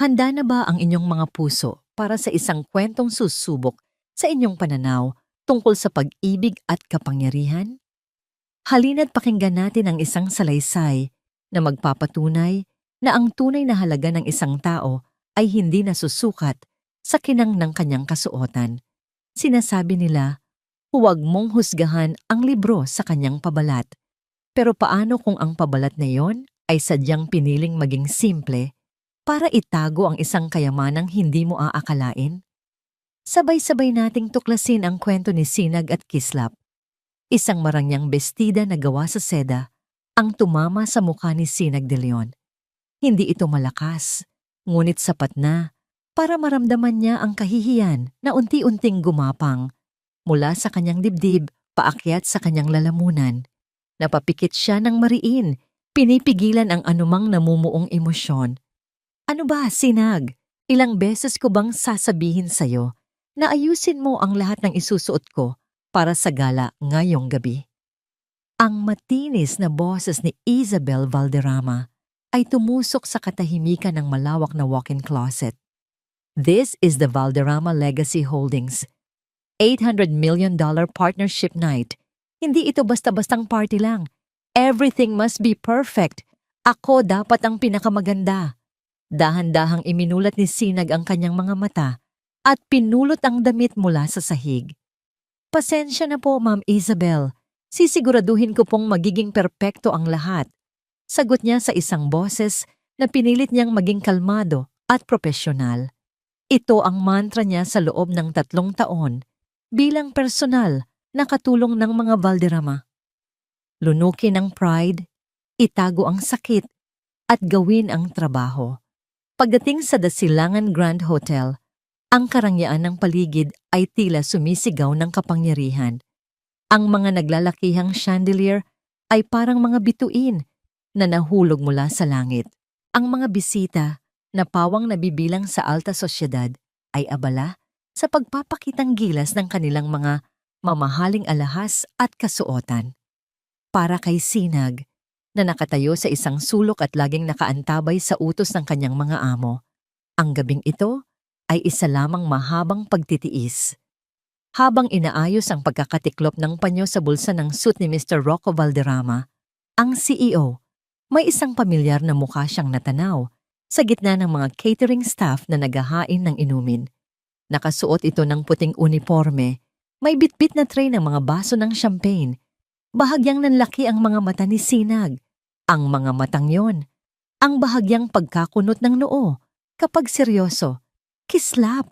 Handa na ba ang inyong mga puso para sa isang kwentong susubok sa inyong pananaw tungkol sa pag-ibig at kapangyarihan? Halina't pakinggan natin ang isang salaysay na magpapatunay na ang tunay na halaga ng isang tao ay hindi nasusukat sa kinang ng kanyang kasuotan. Sinasabi nila, huwag mong husgahan ang libro sa kanyang pabalat. Pero paano kung ang pabalat na iyon ay sadyang piniling maging simple para itago ang isang kayamanang hindi mo aakalain? Sabay-sabay nating tuklasin ang kwento ni Sinag at Kislap. Isang marangyang bestida na gawa sa seda ang tumama sa mukha ni Sinag de Leon. Hindi ito malakas, ngunit sapat na para maramdaman niya ang kahihiyan na unti-unting gumapang mula sa kanyang dibdib paakyat sa kanyang lalamunan. Napapikit siya ng mariin, pinipigilan ang anumang namumuong emosyon. Ano ba, Sinag? Ilang beses ko bang sasabihin sa'yo na ayusin mo ang lahat ng isusuot ko para sa gala ngayong gabi? Ang matinis na boses ni Isabel Valderrama ay tumusok sa katahimikan ng malawak na walk-in closet. This is the Valderrama Legacy Holdings $800 million partnership night. Hindi ito basta-bastang party lang. Everything must be perfect. Ako dapat ang pinakamaganda. Dahan-dahang iminulat ni Sinag ang kanyang mga mata at pinulot ang damit mula sa sahig. Pasensya na po, Ma'am Isabel. Sisiguraduhin ko pong magiging perpekto ang lahat. Sagot niya sa isang boses na pinilit niyang maging kalmado at propesyonal. Ito ang mantra niya sa loob ng 3 taon bilang personal na katulong ng mga Valderrama. Lunukin ang pride, itago ang sakit, at gawin ang trabaho. Pagdating sa Dasilangan Grand Hotel, ang karangyaan ng paligid ay tila sumisigaw ng kapangyarihan. Ang mga naglalakihang chandelier ay parang mga bituin na nahulog mula sa langit. Ang mga bisita na pawang nabibilang sa alta sosyedad ay abala sa pagpapakitang gilas ng kanilang mga mamahaling alahas at kasuotan. Para kay Sinag, na nakatayo sa isang sulok at laging nakaantabay sa utos ng kanyang mga amo, ang gabing ito ay isa lamang mahabang pagtitiis. Habang inaayos ang pagkakatiklop ng panyo sa bulsa ng suit ni Mr. Rocco Valderrama, ang CEO, may isang pamilyar na mukha siyang natanaw sa gitna ng mga catering staff na naghahain ng inumin. Nakasuot ito ng puting uniforme, may bitbit na tray ng mga baso ng champagne. Bahagyang nanlaki ang mga mata ni Sinag. Ang mga matang yon, ang bahagyang pagkakunot ng noo kapag seryoso. Kislap.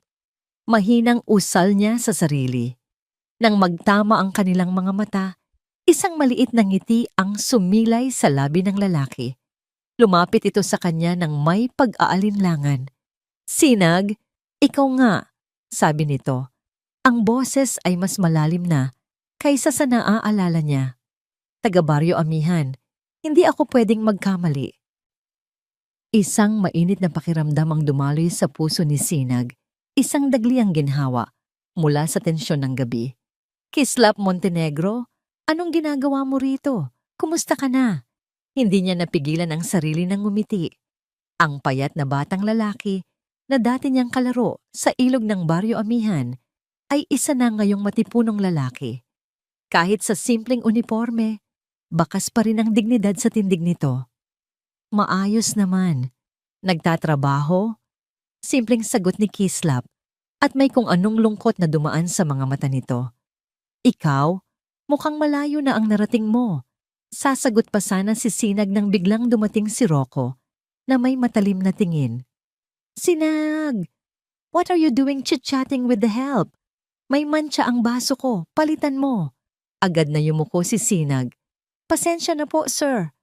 Mahinang usal niya sa sarili. Nang magtama ang kanilang mga mata, isang maliit na ngiti ang sumilay sa labi ng lalaki. Lumapit ito sa kanya ng may pag-aalinlangan. Sinag, ikaw nga, sabi nito. Ang boses ay mas malalim na kaysa sa naaalala niya. Taga-Baryo Amihan, hindi ako pwedeng magkamali. Isang mainit na pakiramdam ang dumaloy sa puso ni Sinag. Isang dagli ang ginhawa mula sa tensyon ng gabi. Kislap Montenegro, anong ginagawa mo rito? Kumusta ka na? Hindi niya napigilan ang sarili ng ngumiti. Ang payat na batang lalaki na dati niyang kalaro sa ilog ng Baryo Amihan ay isa na ngayong matipunong lalaki. Kahit sa simpleng uniforme, bakas pa rin ang dignidad sa tindig nito. Maayos naman. Nagtatrabaho? Simpleng sagot ni Kislap at may kung anong lungkot na dumaan sa mga mata nito. Ikaw, mukhang malayo na ang narating mo. Sasagot pa sana si Sinag nang biglang dumating si Rocco na may matalim na tingin. Sinag! What are you doing chit-chatting with the help? May mantsa ang baso ko, palitan mo. Agad na yumuko si Sinag. Pasensya na po, sir.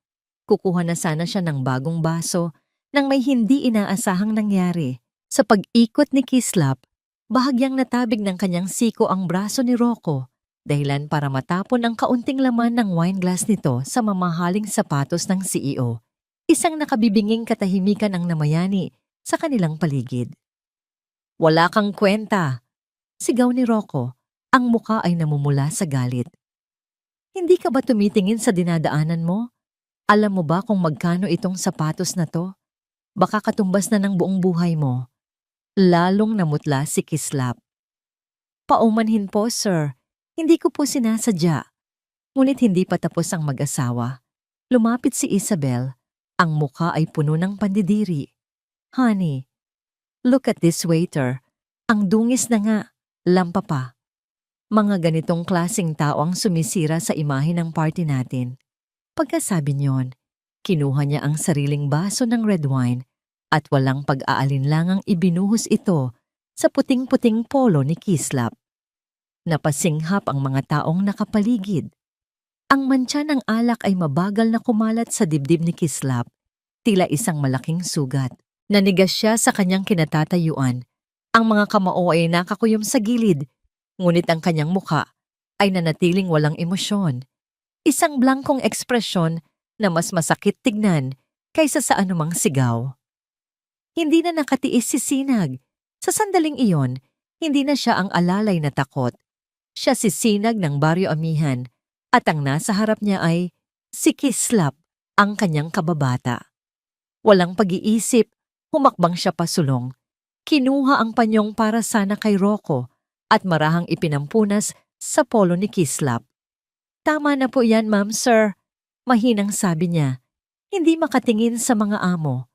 Kukuha na sana siya ng bagong baso nang may hindi inaasahang nangyari. Sa pag-ikot ni Kislap, bahagyang natabig ng kanyang siko ang braso ni Rocco, dahilan para matapon ang kaunting laman ng wine glass nito sa mamahaling sapatos ng CEO. Isang nakabibinging katahimikan ang namayani sa kanilang paligid. Wala kang kwenta, sigaw ni Rocco, ang muka ay namumula sa galit. Hindi ka ba tumitingin sa dinadaanan mo? Alam mo ba kung magkano itong sapatos na to? Baka katumbas na ng buong buhay mo. Lalong namutla si Kislap. Paumanhin po, sir. Hindi ko po sinasadya. Ngunit hindi pa tapos ang mag-asawa. Lumapit si Isabel. Ang mukha ay puno ng pandidiri. Honey, look at this waiter. Ang dungis na nga. Lampa pa. Mga ganitong klaseng tao ang sumisira sa imahe ng party natin. Pagkasabi niyon, kinuha niya ang sariling baso ng red wine at walang pag-aalinlangang ibinuhos ito sa puting-puting polo ni Kislap. Napasinghap ang mga taong nakapaligid. Ang mantsa ng alak ay mabagal na kumalat sa dibdib ni Kislap, tila isang malaking sugat. Nanigas siya sa kanyang kinatatayuan. Ang mga kamao ay nakakuyom sa gilid, ngunit ang kanyang mukha ay nanatiling walang emosyon. Isang blankong ekspresyon na mas masakit tignan kaysa sa anumang sigaw. Hindi na nakatiis si Sinag. Sa sandaling iyon, hindi na siya ang alalay na takot. Siya si Sinag ng Baryo Amihan at ang nasa harap niya ay si Kislap, ang kanyang kababata. Walang pag-iisip, humakbang siya pasulong. Kinuha ang panyong para sana kay Rocco at marahang ipinampunas sa polo ni Kislap. Tama na po yan, ma'am, sir. Mahinang sabi niya. Hindi makatingin sa mga amo.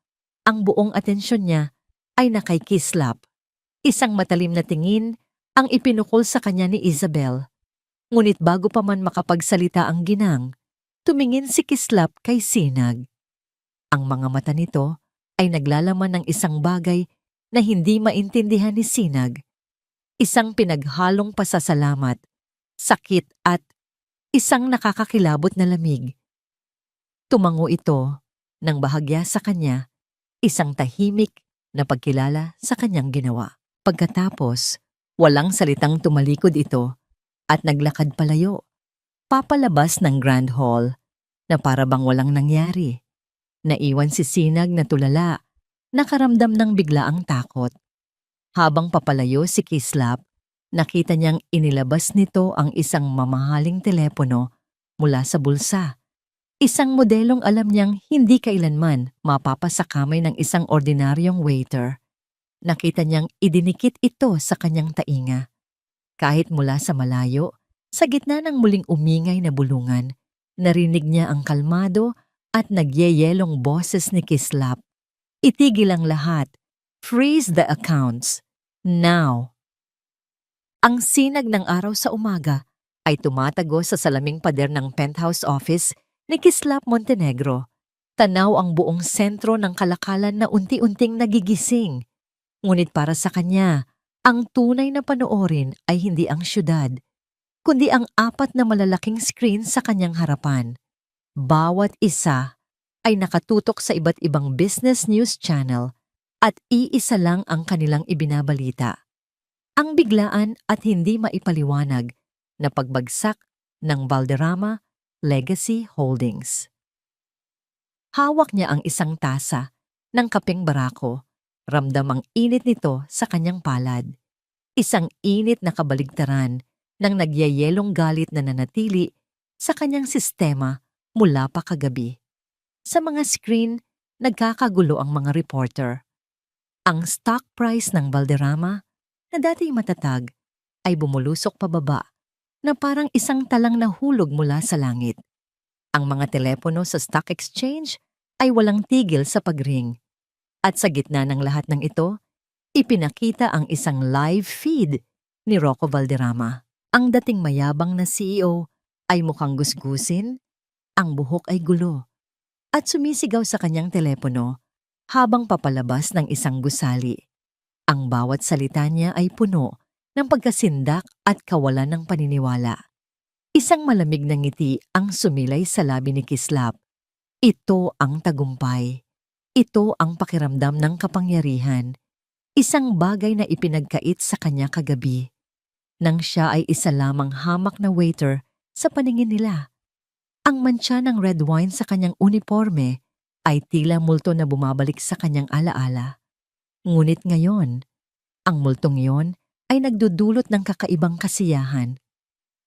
Ang buong atensyon niya ay nakay Kislap. Isang matalim na tingin ang ipinukol sa kanya ni Isabel. Ngunit bago pa man makapagsalita ang ginang, tumingin si Kislap kay Sinag. Ang mga mata nito ay naglalaman ng isang bagay na hindi maintindihan ni Sinag. Isang pinaghalong pasasalamat, sakit at isang nakakakilabot na lamig. Tumango ito nang bahagya sa kanya isang tahimik na pagkilala sa kanyang ginawa. Pagkatapos, walang salitang tumalikod ito at naglakad palayo, papalabas ng Grand Hall na para bang walang nangyari. Naiwan si Sinag na tulala, nakaramdam ng biglaang takot. Habang papalayo si Kislap, nakita niyang inilabas nito ang isang mamahaling telepono mula sa bulsa. Isang modelong alam niyang hindi kailanman mapapasakamay ng isang ordinaryong waiter. Nakita niyang idinikit ito sa kanyang tainga. Kahit mula sa malayo, sa gitna ng muling umingay na bulungan, narinig niya ang kalmado at nagyeyelong boses ni Kislap. Itigil ang lahat. Freeze the accounts. Now. Ang sinag ng araw sa umaga ay tumatago sa salaming pader ng penthouse office ni Kislap Montenegro. Tanaw ang buong sentro ng kalakalan na unti-unting nagigising. Ngunit para sa kanya, ang tunay na panoorin ay hindi ang syudad, kundi ang 4 na malalaking screen sa kanyang harapan. Bawat isa ay nakatutok sa iba't ibang business news channel at iisa lang ang kanilang ibinabalita. Ang biglaan at hindi maipaliwanag na pagbagsak ng Valderrama Legacy Holdings. Hawak niya ang isang tasa ng kapeng barako. Ramdam ang init nito sa kanyang palad. Isang init na kabaligtaran ng nagyayelong galit na nanatili sa kanyang sistema mula pa kagabi. Sa mga screen, nagkakagulo ang mga reporter. Ang stock price ng Valderrama, na dati matatag, ay bumulusok pababa na parang isang talang nahulog mula sa langit. Ang mga telepono sa stock exchange ay walang tigil sa pagring. At sa gitna ng lahat ng ito, ipinakita ang isang live feed ni Rocco Valderrama. Ang dating mayabang na CEO ay mukhang gusgusin, ang buhok ay gulo, at sumisigaw sa kanyang telepono habang papalabas ng isang gusali. Ang bawat salita niya ay puno ng pagkasindak at kawalan ng paniniwala. Isang malamig na ngiti ang sumilay sa labi ni Kislap. Ito ang tagumpay. Ito ang pakiramdam ng kapangyarihan. Isang bagay na ipinagkait sa kanya kagabi. Nang siya ay isa lamang hamak na waiter sa paningin nila. Ang mantsa ng red wine sa kanyang uniforme ay tila multo na bumabalik sa kanyang alaala. Ngunit ngayon, ang multong iyon ay nagdudulot ng kakaibang kasiyahan.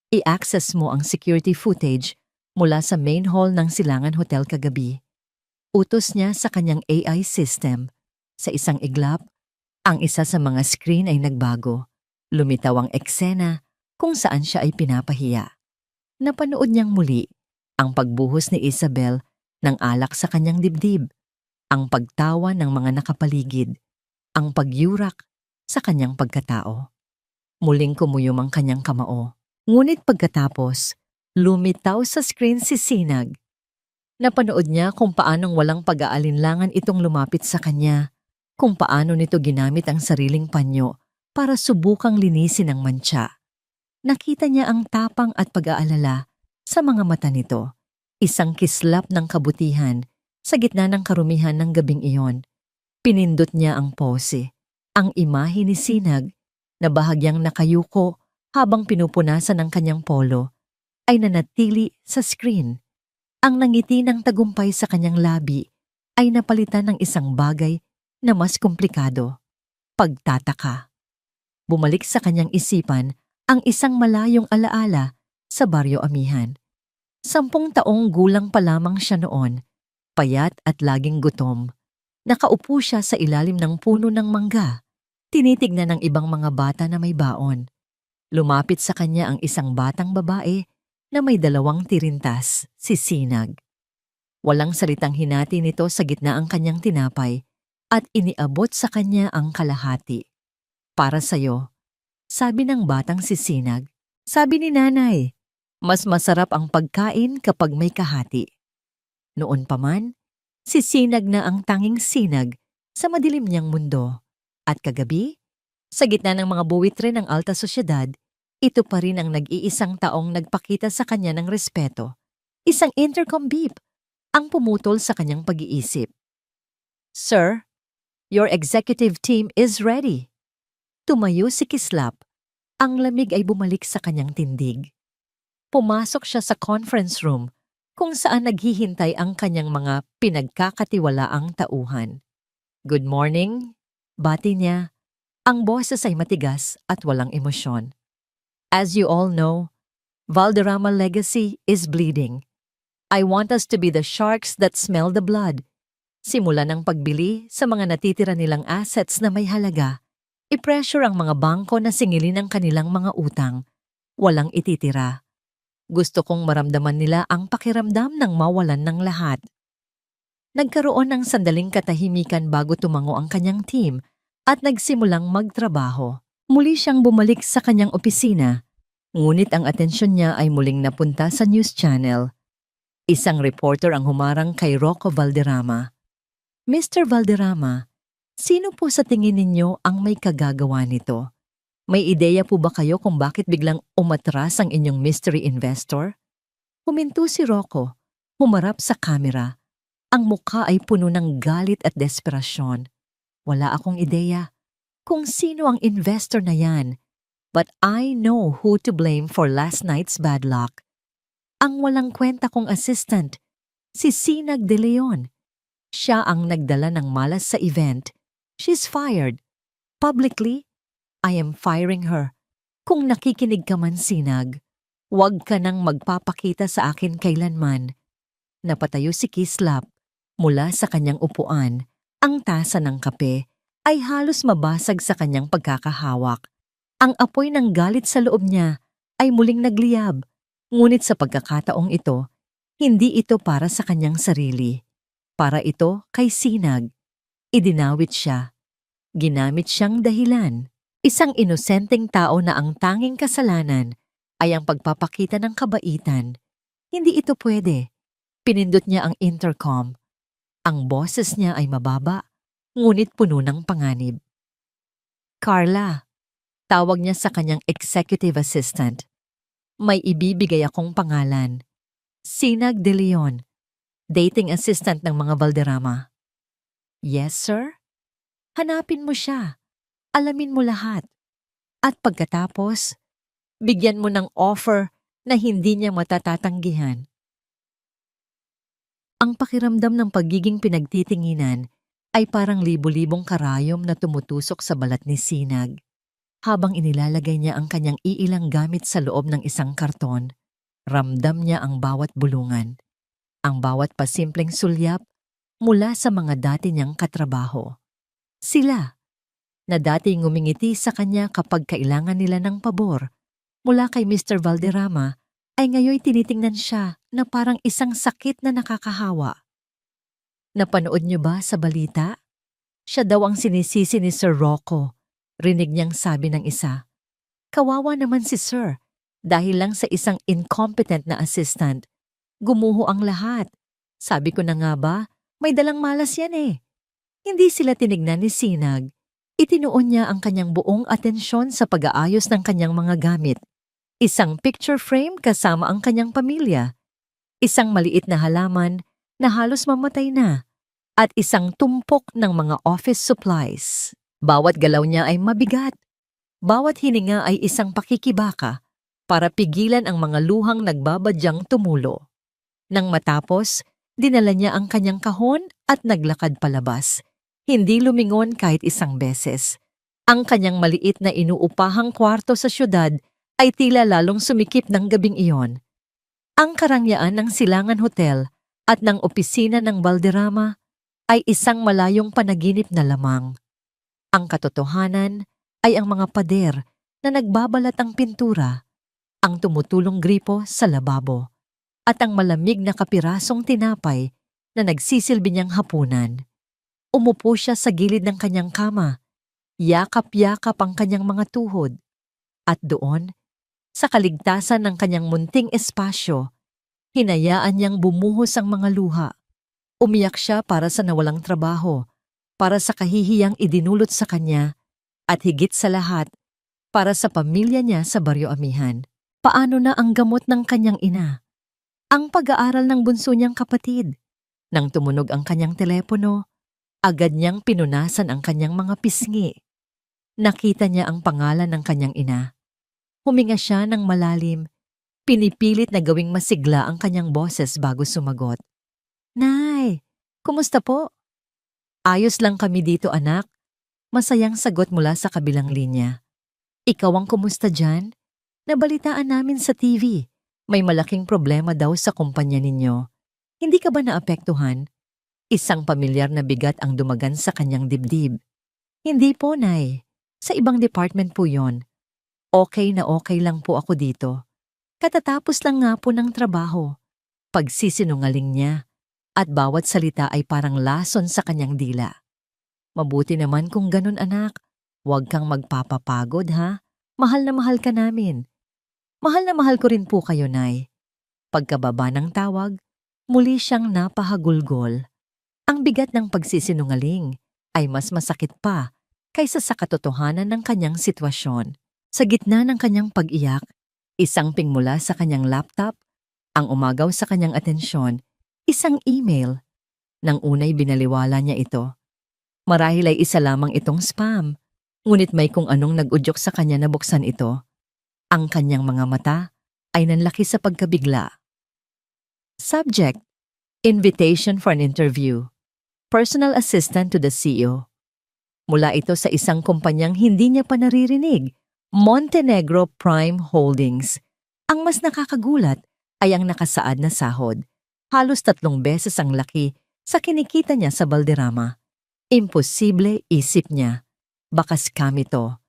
I-access mo ang security footage mula sa main hall ng Silangan Hotel kagabi. Utos niya sa kanyang AI system. Sa isang iglap, ang isa sa mga screen ay nagbago. Lumitaw ang eksena kung saan siya ay pinapahiya. Napanood niyang muli ang pagbuhos ni Isabel ng alak sa kanyang dibdib, ang pagtawa ng mga nakapaligid, ang pagyurak sa kanyang pagkatao. Muling kumuyom ang kanyang kamao. Ngunit pagkatapos, lumitaw sa screen si Sinag. Napanood niya kung paanong walang pag-aalinlangan itong lumapit sa kanya, kung paano nito ginamit ang sariling panyo para subukang linisin ang mantsa. Nakita niya ang tapang at pag-aalala sa mga mata nito, isang kislap ng kabutihan sa gitna ng karumihan ng gabing iyon. Pinindot niya ang pose, ang imahe ni Sinag na bahagyang nakayuko habang pinupunasan ng kanyang polo ay nanatili sa screen. Ang nangiti ng tagumpay sa kanyang labi ay napalitan ng isang bagay na mas komplikado, pagtataka. Bumalik sa kanyang isipan ang isang malayong alaala sa Baryo Amihan. 10 taong gulang pa lamang siya noon, payat at laging gutom. Nakaupo siya sa ilalim ng puno ng mangga. Tinitignan ng ibang mga bata na may baon. Lumapit sa kanya ang isang batang babae na may 2 tirintas, si Sinag. Walang salitang hinati nito sa gitna ang kanyang tinapay at iniabot sa kanya ang kalahati. Para sa'yo, sabi ng batang si Sinag. Sabi ni nanay, mas masarap ang pagkain kapag may kahati. Noon pa man, si Sinag na ang tanging sinag sa madilim niyang mundo. At kagabi, sa gitna ng mga buwitre ng alta sosyedad, ito pa rin ang nag-iisang taong nagpakita sa kanya ng respeto. Isang intercom beep ang pumutol sa kanyang pag-iisip. Sir, your executive team is ready. Tumayo si Kislap. Ang lamig ay bumalik sa kanyang tindig. Pumasok siya sa conference room kung saan naghihintay ang kanyang mga pinagkakatiwalaang tauhan. Good morning, bati niya. Ang boses ay matigas at walang emosyon. As you all know, Valderrama legacy is bleeding. I want us to be the sharks that smell the blood. Simula ng pagbili sa mga natitira nilang assets na may halaga, i-pressure ang mga bangko na singilin ang kanilang mga utang. Walang ititira. Gusto kong maramdaman nila ang pakiramdam ng mawalan ng lahat. Nagkaroon ng sandaling katahimikan bago tumango ang kanyang team at nagsimulang magtrabaho. Muli siyang bumalik sa kanyang opisina, ngunit ang atensyon niya ay muling napunta sa news channel. Isang reporter ang humarang kay Rocco Valderrama. Mr. Valderrama, sino po sa tingin ninyo ang may kagagawa nito? May ideya po ba kayo kung bakit biglang umatras ang inyong mystery investor? Huminto si Rocco, humarap sa kamera. Ang mukha ay puno ng galit at desperasyon. Wala akong ideya kung sino ang investor na yan, but I know who to blame for last night's bad luck. Ang walang kwenta kong assistant, si Sinag de Leon. Siya ang nagdala ng malas sa event. She's fired. Publicly, I am firing her. Kung nakikinig ka man, Sinag, huwag ka nang magpapakita sa akin kailanman. Napatayo si Kislap. Mula sa kanyang upuan, ang tasa ng kape ay halos mabasag sa kanyang pagkakahawak. Ang apoy ng galit sa loob niya ay muling nagliyab. Ngunit sa pagkakataong ito, hindi ito para sa kanyang sarili. Para ito kay Sinag. Idinawit siya. Ginamit siyang dahilan. Isang inosenteng tao na ang tanging kasalanan ay ang pagpapakita ng kabaitan. Hindi ito pwede. Pinindot niya ang intercom. Ang boses niya ay mababa, ngunit puno ng panganib. Carla, tawag niya sa kanyang executive assistant. May ibibigay akong pangalan. Sinag de Leon, dating assistant ng mga Valderrama. Yes, sir? Hanapin mo siya. Alamin mo lahat. At pagkatapos, bigyan mo ng offer na hindi niya matatatanggihan. Ang pakiramdam ng pagiging pinagtitinginan ay parang libu-libong karayom na tumutusok sa balat ni Sinag. Habang inilalagay niya ang kanyang iilang gamit sa loob ng isang karton, ramdam niya ang bawat bulungan, ang bawat pasimpleng sulyap mula sa mga dati niyang katrabaho. Sila, na dati ngumingiti sa kanya kapag kailangan nila ng pabor, mula kay Mr. Valderrama, ay ngayoy tinitingnan siya na parang isang sakit na nakakahawa. Napanood niyo ba sa balita? Siya daw ang sinisisi ni Sir Rocco. Rinig niyang sabi ng isa. Kawawa naman si Sir, dahil lang sa isang incompetent na assistant. Gumuho ang lahat. Sabi ko na nga ba, may dalang malas yan eh. Hindi sila tinignan ni Sinag. Itinuon niya ang kanyang buong atensyon sa pag-aayos ng kanyang mga gamit. Isang picture frame kasama ang kanyang pamilya. Isang maliit na halaman na halos mamatay na. At isang tumpok ng mga office supplies. Bawat galaw niya ay mabigat. Bawat hininga ay isang pakikibaka para pigilan ang mga luhang nagbabadyang tumulo. Nang matapos, dinala niya ang kanyang kahon at naglakad palabas. Hindi lumingon kahit isang beses. Ang kanyang maliit na inuupahang kwarto sa syudad ay tila lalong sumikip ng gabing iyon. Ang karangyaan ng Silangan Hotel at ng opisina ng Valderrama ay isang malayong panaginip na lamang. Ang katotohanan ay ang mga pader na nagbabalat ang pintura, ang tumutulong gripo sa lababo, at ang malamig na kapirasong tinapay na nagsisilbi niyang hapunan. Umupo siya sa gilid ng kanyang kama, yakap-yakap ang kanyang mga tuhod, at doon, sa kaligtasan ng kanyang munting espasyo, hinayaan niyang bumuhos ang mga luha. Umiyak siya para sa nawalang trabaho, para sa kahihiyang idinulot sa kanya, at higit sa lahat, para sa pamilya niya sa Baryo Amihan. Paano na ang gamot ng kanyang ina? Ang pag-aaral ng bunso niyang kapatid. Nang tumunog ang kanyang telepono, agad niyang pinunasan ang kanyang mga pisngi. Nakita niya ang pangalan ng kanyang ina. Huminga siya ng malalim, pinipilit na gawing masigla ang kanyang boses bago sumagot. Nay, kumusta po? Ayos lang kami dito anak. Masayang sagot mula sa kabilang linya. Ikaw ang kumusta dyan? Nabalitaan namin sa TV. May malaking problema daw sa kumpanya ninyo. Hindi ka ba naapektuhan? Isang pamilyar na bigat ang dumagan sa kanyang dibdib. Hindi po, Nay. Sa ibang department po yon. Okay na okay lang po ako dito. Katatapos lang nga po ng trabaho. Pagsisinungaling niya. At bawat salita ay parang lason sa kanyang dila. Mabuti naman kung ganun anak. Huwag kang magpapapagod ha. Mahal na mahal ka namin. Mahal na mahal ko rin po kayo, Nay. Pagkababa ng tawag, muli siyang napahagulgol. Ang bigat ng pagsisinungaling ay mas masakit pa kaysa sa katotohanan ng kanyang sitwasyon. Sa gitna ng kanyang pag-iyak, isang ping mula sa kanyang laptop, ang umagaw sa kanyang atensyon, isang email. Nang unay binaliwala niya ito. Marahil ay isa lamang itong spam, ngunit may kung anong nag-udyok sa kanya na buksan ito. Ang kanyang mga mata ay nanlaki sa pagkabigla. Subject: Invitation for an interview. Personal assistant to the CEO. Mula ito sa isang kumpanyang hindi niya pa naririnig, Montenegro Prime Holdings. Ang mas nakakagulat ay ang nakasaad na sahod. Halos 3 beses ang laki sa kinikita niya sa Valderrama. Imposible, isip niya. Baka scam ito.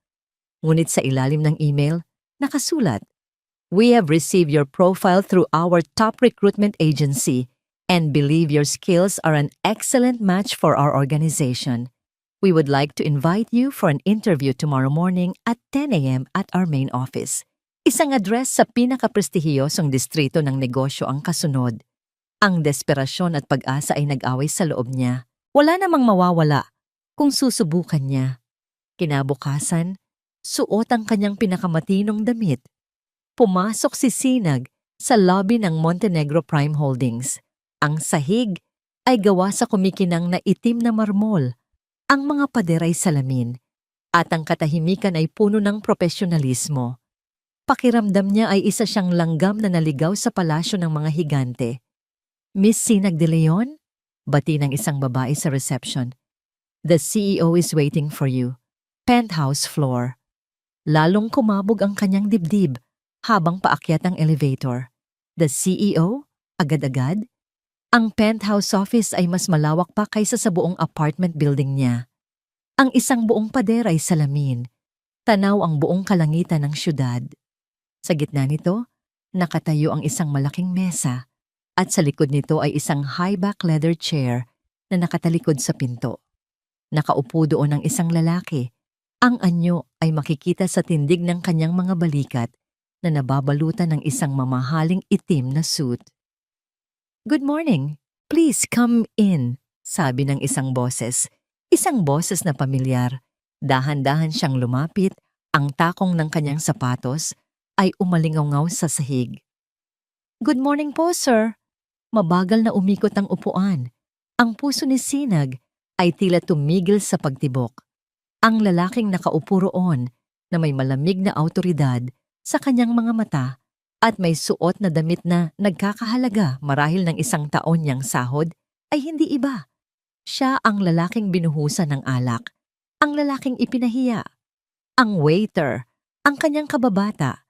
Ngunit sa ilalim ng email, nakasulat, We have received your profile through our top recruitment agency and believe your skills are an excellent match for our organization. We would like to invite you for an interview tomorrow morning at 10 a.m. at our main office. Isang address sa pinakaprestihiyosong distrito ng negosyo ang kasunod. Ang desperasyon at pag-asa ay nag-away sa loob niya. Wala namang mawawala kung susubukan niya. Kinabukasan, suot ang kanyang pinakamatinong damit. Pumasok si Sinag sa lobby ng Montenegro Prime Holdings. Ang sahig ay gawa sa kumikinang na itim na marmol. Ang mga pader ay salamin. At ang katahimikan ay puno ng profesionalismo. Pakiramdam niya ay isa siyang langgam na naligaw sa palasyo ng mga higante. Miss Sinag de Leon? Bati ng isang babae sa reception. The CEO is waiting for you. Penthouse floor. Lalong kumabog ang kanyang dibdib habang paakyat ang elevator. The CEO? Agad-agad? Ang penthouse office ay mas malawak pa kaysa sa buong apartment building niya. Ang isang buong pader ay salamin. Tanaw ang buong kalangitan ng syudad. Sa gitna nito, nakatayo ang isang malaking mesa at sa likod nito ay isang high-back leather chair na nakatalikod sa pinto. Nakaupo doon ang isang lalaki. Ang anyo ay makikita sa tindig ng kanyang mga balikat na nababalutan ng isang mamahaling itim na suit. "Good morning. Please come in," sabi ng isang boses. Isang boses na pamilyar. Dahan-dahan siyang lumapit, ang takong ng kanyang sapatos ay umalingaw sa sahig. "Good morning po, sir." Mabagal na umikot ang upuan. Ang puso ni Sinag ay tila tumigil sa pagtibok. Ang lalaking nakaupo roon na may malamig na awtoridad sa kanyang mga mata at may suot na damit na nagkakahalaga marahil ng isang taon niyang sahod ay hindi iba. Siya ang lalaking binuhusan ng alak, ang lalaking ipinahiya, ang waiter, ang kanyang kababata.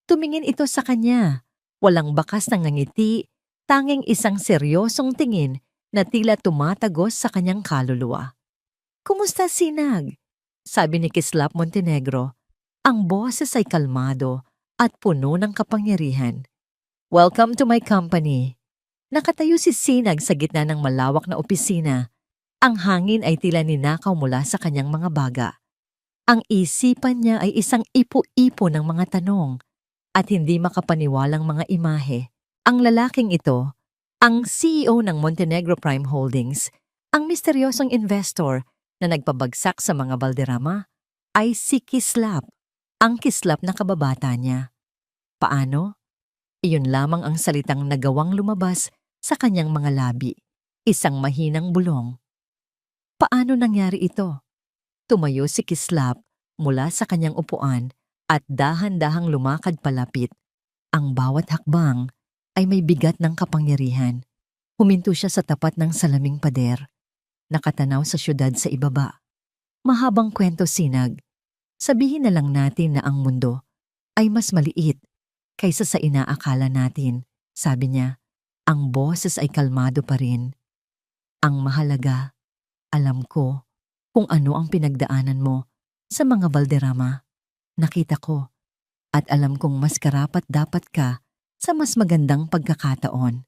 Tumingin ito sa kanya, walang bakas ng ngiti, tanging isang seryosong tingin na tila tumatagos sa kanyang kaluluwa. "Kumusta, Sinag?" sabi ni Kislap Montenegro. Ang boses ay kalmado at puno ng kapangyarihan. "Welcome to my company." Nakatayo si Sinag sa gitna ng malawak na opisina. Ang hangin ay tila ninakaw mula sa kanyang mga baga. Ang isipan niya ay isang ipo-ipo ng mga tanong at hindi makapaniwalang mga imahe. Ang lalaking ito, ang CEO ng Montenegro Prime Holdings, ang misteryosong investor na nagpabagsak sa mga Valderrama, ay si Kislap, ang Kislap na kababata niya. Paano? Iyon lamang ang salitang nagawang lumabas sa kanyang mga labi, isang mahinang bulong. Paano nangyari ito? Tumayo si Kislap mula sa kanyang upuan at dahan-dahang lumakad palapit. Ang bawat hakbang ay may bigat ng kapangyarihan. Huminto siya sa tapat ng salaming pader. Nakatanaw sa syudad sa ibaba. Mahabang kwento, Sinag. Sabihin na lang natin na ang mundo ay mas maliit kaysa sa inaakala natin, sabi niya. Ang boses ay kalmado pa rin. Ang mahalaga, alam ko kung ano ang pinagdaanan mo sa mga Valderrama. Nakita ko at alam kong mas karapat dapat ka sa mas magandang pagkakataon.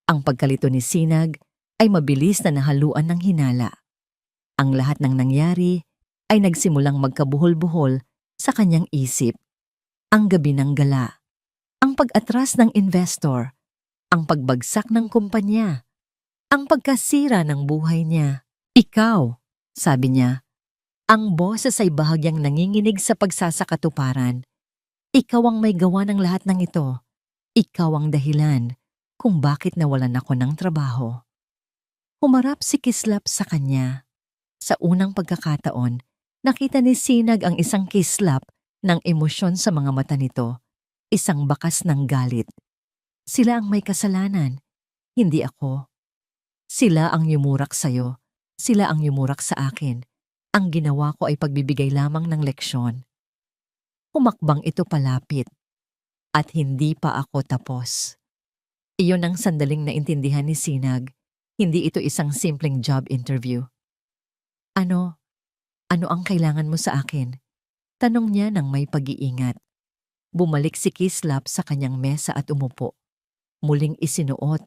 Ang pagkalito ni Sinag ay mabilis na nahaluan ng hinala. Ang lahat ng nangyari ay nagsimulang magkabuhol-buhol sa kanyang isip. Ang gabi ng gala, ang pag-atras ng investor, ang pagbagsak ng kumpanya, ang pagkasira ng buhay niya. "Ikaw," sabi niya, ang boses ay bahagyang nanginginig sa pagsasakatuparan. "Ikaw ang may gawa ng lahat ng ito. Ikaw ang dahilan kung bakit nawalan ako ng trabaho." Humarap si Kislap sa kanya. Sa unang pagkakataon, nakita ni Sinag ang isang kislap ng emosyon sa mga mata nito, isang bakas ng galit. Sila ang may kasalanan, hindi ako. Sila ang yumurak sa'yo, sila ang yumurak sa akin. Ang ginawa ko ay pagbibigay lamang ng leksyon. Humakbang ito palapit, at hindi pa ako tapos. Iyon ang sandaling naintindihan ni Sinag, hindi ito isang simpleng job interview. Ano ang kailangan mo sa akin? Tanong niya ng may pag-iingat. Bumalik si Kislap sa kanyang mesa at umupo. Muling isinuot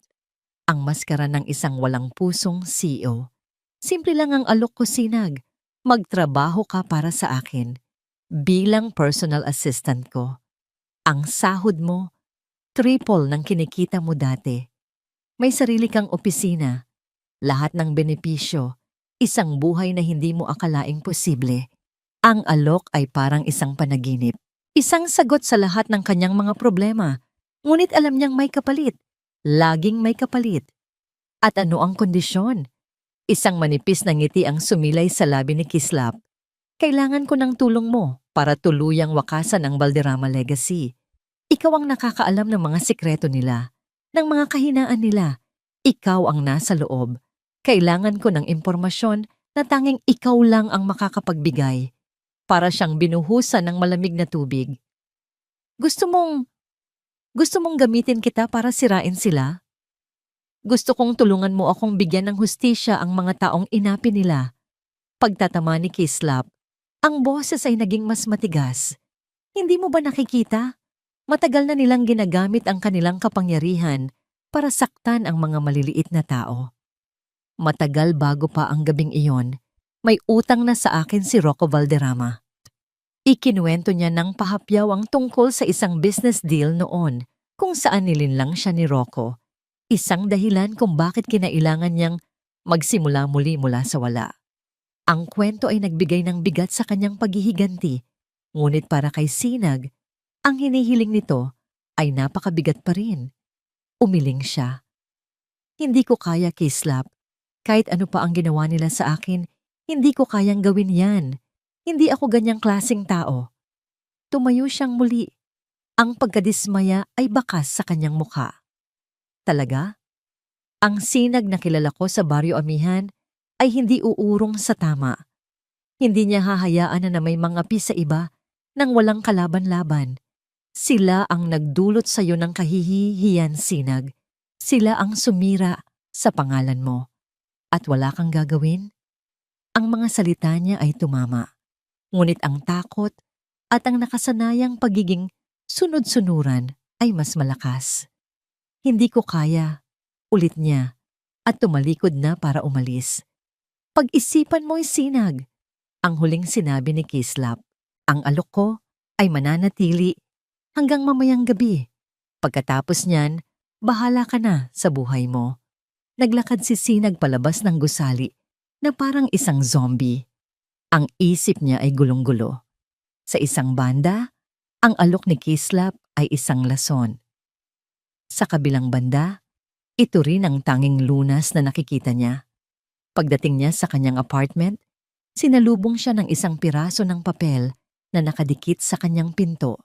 ang maskara ng isang walang pusong CEO. "Simple lang ang alok ko, Sinag. Magtrabaho ka para sa akin. Bilang personal assistant ko. Ang sahod mo, triple ng kinikita mo dati. May sarili kang opisina. Lahat ng benepisyo. Isang buhay na hindi mo akalaing posible. Ang alok ay parang isang panaginip. Isang sagot sa lahat ng kanyang mga problema. Ngunit alam niyang may kapalit. Laging may kapalit. At ano ang kondisyon? Isang manipis na ngiti ang sumilay sa labi ni Kislap. "Kailangan ko ng tulong mo para tuluyang wakasan ang Valderrama legacy. Ikaw ang nakakaalam ng mga sikreto nila, ng mga kahinaan nila. Ikaw ang nasa loob. Kailangan ko ng impormasyon na tanging ikaw lang ang makakapagbigay." Para siyang binuhusan ng malamig na tubig. Gusto mong gamitin kita para sirain sila?" Gusto kong tulungan mo akong bigyan ng hustisya ang mga taong inapi nila. Pagtatama ni Kislap, ang boses ay naging mas matigas. Hindi mo ba nakikita? Matagal na nilang ginagamit ang kanilang kapangyarihan para saktan ang mga maliliit na tao. Matagal bago pa ang gabing iyon, may utang na sa akin si Rocco Valderrama. Ikinuwento niya ng pahapyaw ang tungkol sa isang business deal noon kung saan nilinlang siya ni Rocco. Isang dahilan kung bakit kinailangan niyang magsimula muli mula sa wala. Ang kwento ay nagbigay ng bigat sa kanyang paghihiganti, ngunit para kay Sinag, ang hinihiling nito ay napakabigat pa rin. Umiling siya. Hindi ko kaya, Kislap. Kahit ano pa ang ginawa nila sa akin, hindi ko kayang gawin yan. Hindi ako ganyang klaseng tao. Tumayo siyang muli. Ang pagkadismaya ay bakas sa kanyang mukha. Talaga? Ang Sinag na kilala ko sa Baryo Amihan ay hindi uurong sa tama. Hindi niya hahayaan na may mga sa iba nang walang kalaban-laban. Sila ang nagdulot sa iyo ng kahihihiyan, Sinag. Sila ang sumira sa pangalan mo. At wala kang gagawin? Ang mga salita niya ay tumama. Ngunit ang takot at ang nakasanayang pagiging sunod-sunuran ay mas malakas. Hindi ko kaya, ulit niya, at tumalikod na para umalis. Pag-isipan mo'y Sinag, ang huling sinabi ni Kislap. Ang alok ko ay mananatili hanggang mamayang gabi. Pagkatapos niyan, bahala ka na sa buhay mo. Naglakad si Sinag palabas ng gusali na parang isang zombie. Ang isip niya ay gulong-gulo. Sa isang banda, ang alok ni Kislap ay isang lason. Sa kabilang banda, ito rin ang tanging lunas na nakikita niya. Pagdating niya sa kanyang apartment, sinalubong siya ng isang piraso ng papel na nakadikit sa kanyang pinto.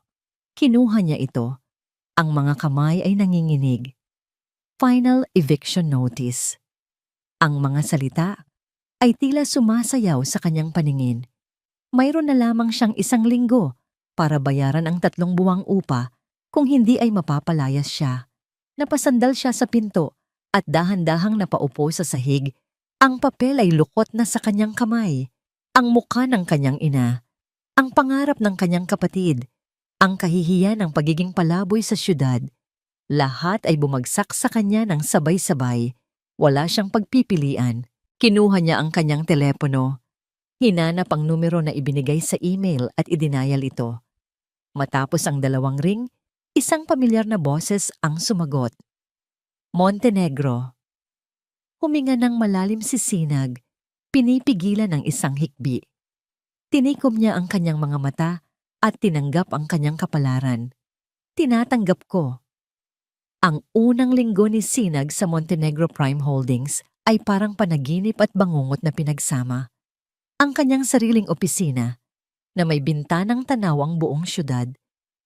Kinuha niya ito. Ang mga kamay ay nanginginig. Final eviction notice. Ang mga salita ay tila sumasayaw sa kanyang paningin. Mayroon na lamang siyang 1 linggo para bayaran ang 3 buwang upa kung hindi ay mapapalayas siya. Napasandal siya sa pinto at dahan-dahang napaupo sa sahig. Ang papel ay lukot na sa kanyang kamay. Ang mukha ng kanyang ina. Ang pangarap ng kanyang kapatid. Ang kahihiyan ng pagiging palaboy sa syudad. Lahat ay bumagsak sa kanya ng sabay-sabay. Wala siyang pagpipilian. Kinuha niya ang kanyang telepono. Hinanap ang numero na ibinigay sa email at idinayal ito. Matapos ang 2 ring, isang pamilyar na boses ang sumagot. Montenegro. Huminga ng malalim si Sinag, pinipigilan ng isang hikbi. Tinikom niya ang kanyang mga mata at tinanggap ang kanyang kapalaran. Tinatanggap ko. Ang unang linggo ni Sinag sa Montenegro Prime Holdings ay parang panaginip at bangungot na pinagsama. Ang kanyang sariling opisina, na may bintanang tanaw ang buong syudad,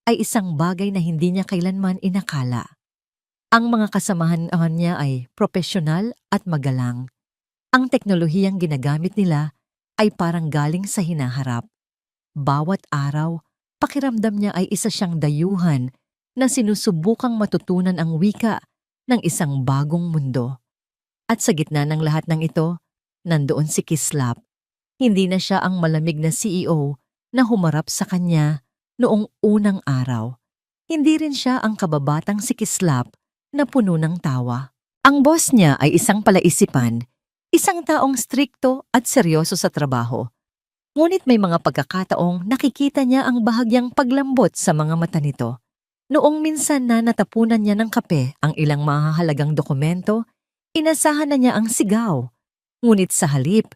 ay isang bagay na hindi niya kailanman inakala. Ang mga kasamahan niya ay propesyonal at magalang. Ang teknolohiyang ginagamit nila ay parang galing sa hinaharap. Bawat araw, pakiramdam niya ay isa siyang dayuhan na sinusubukang matutunan ang wika ng isang bagong mundo. At sa gitna ng lahat ng ito, nandoon si Kislap. Hindi na siya ang malamig na CEO na humarap sa kanya noong unang araw. Hindi rin siya ang kababatang si Kislap na puno ng tawa. Ang boss niya ay isang palaisipan, isang taong strikto at seryoso sa trabaho. Ngunit may mga pagkakataong nakikita niya ang bahagyang paglambot sa mga mata nito. Noong minsan na natapunan niya ng kape ang ilang mahahalagang dokumento, inasahan na niya ang sigaw. Ngunit sa halip,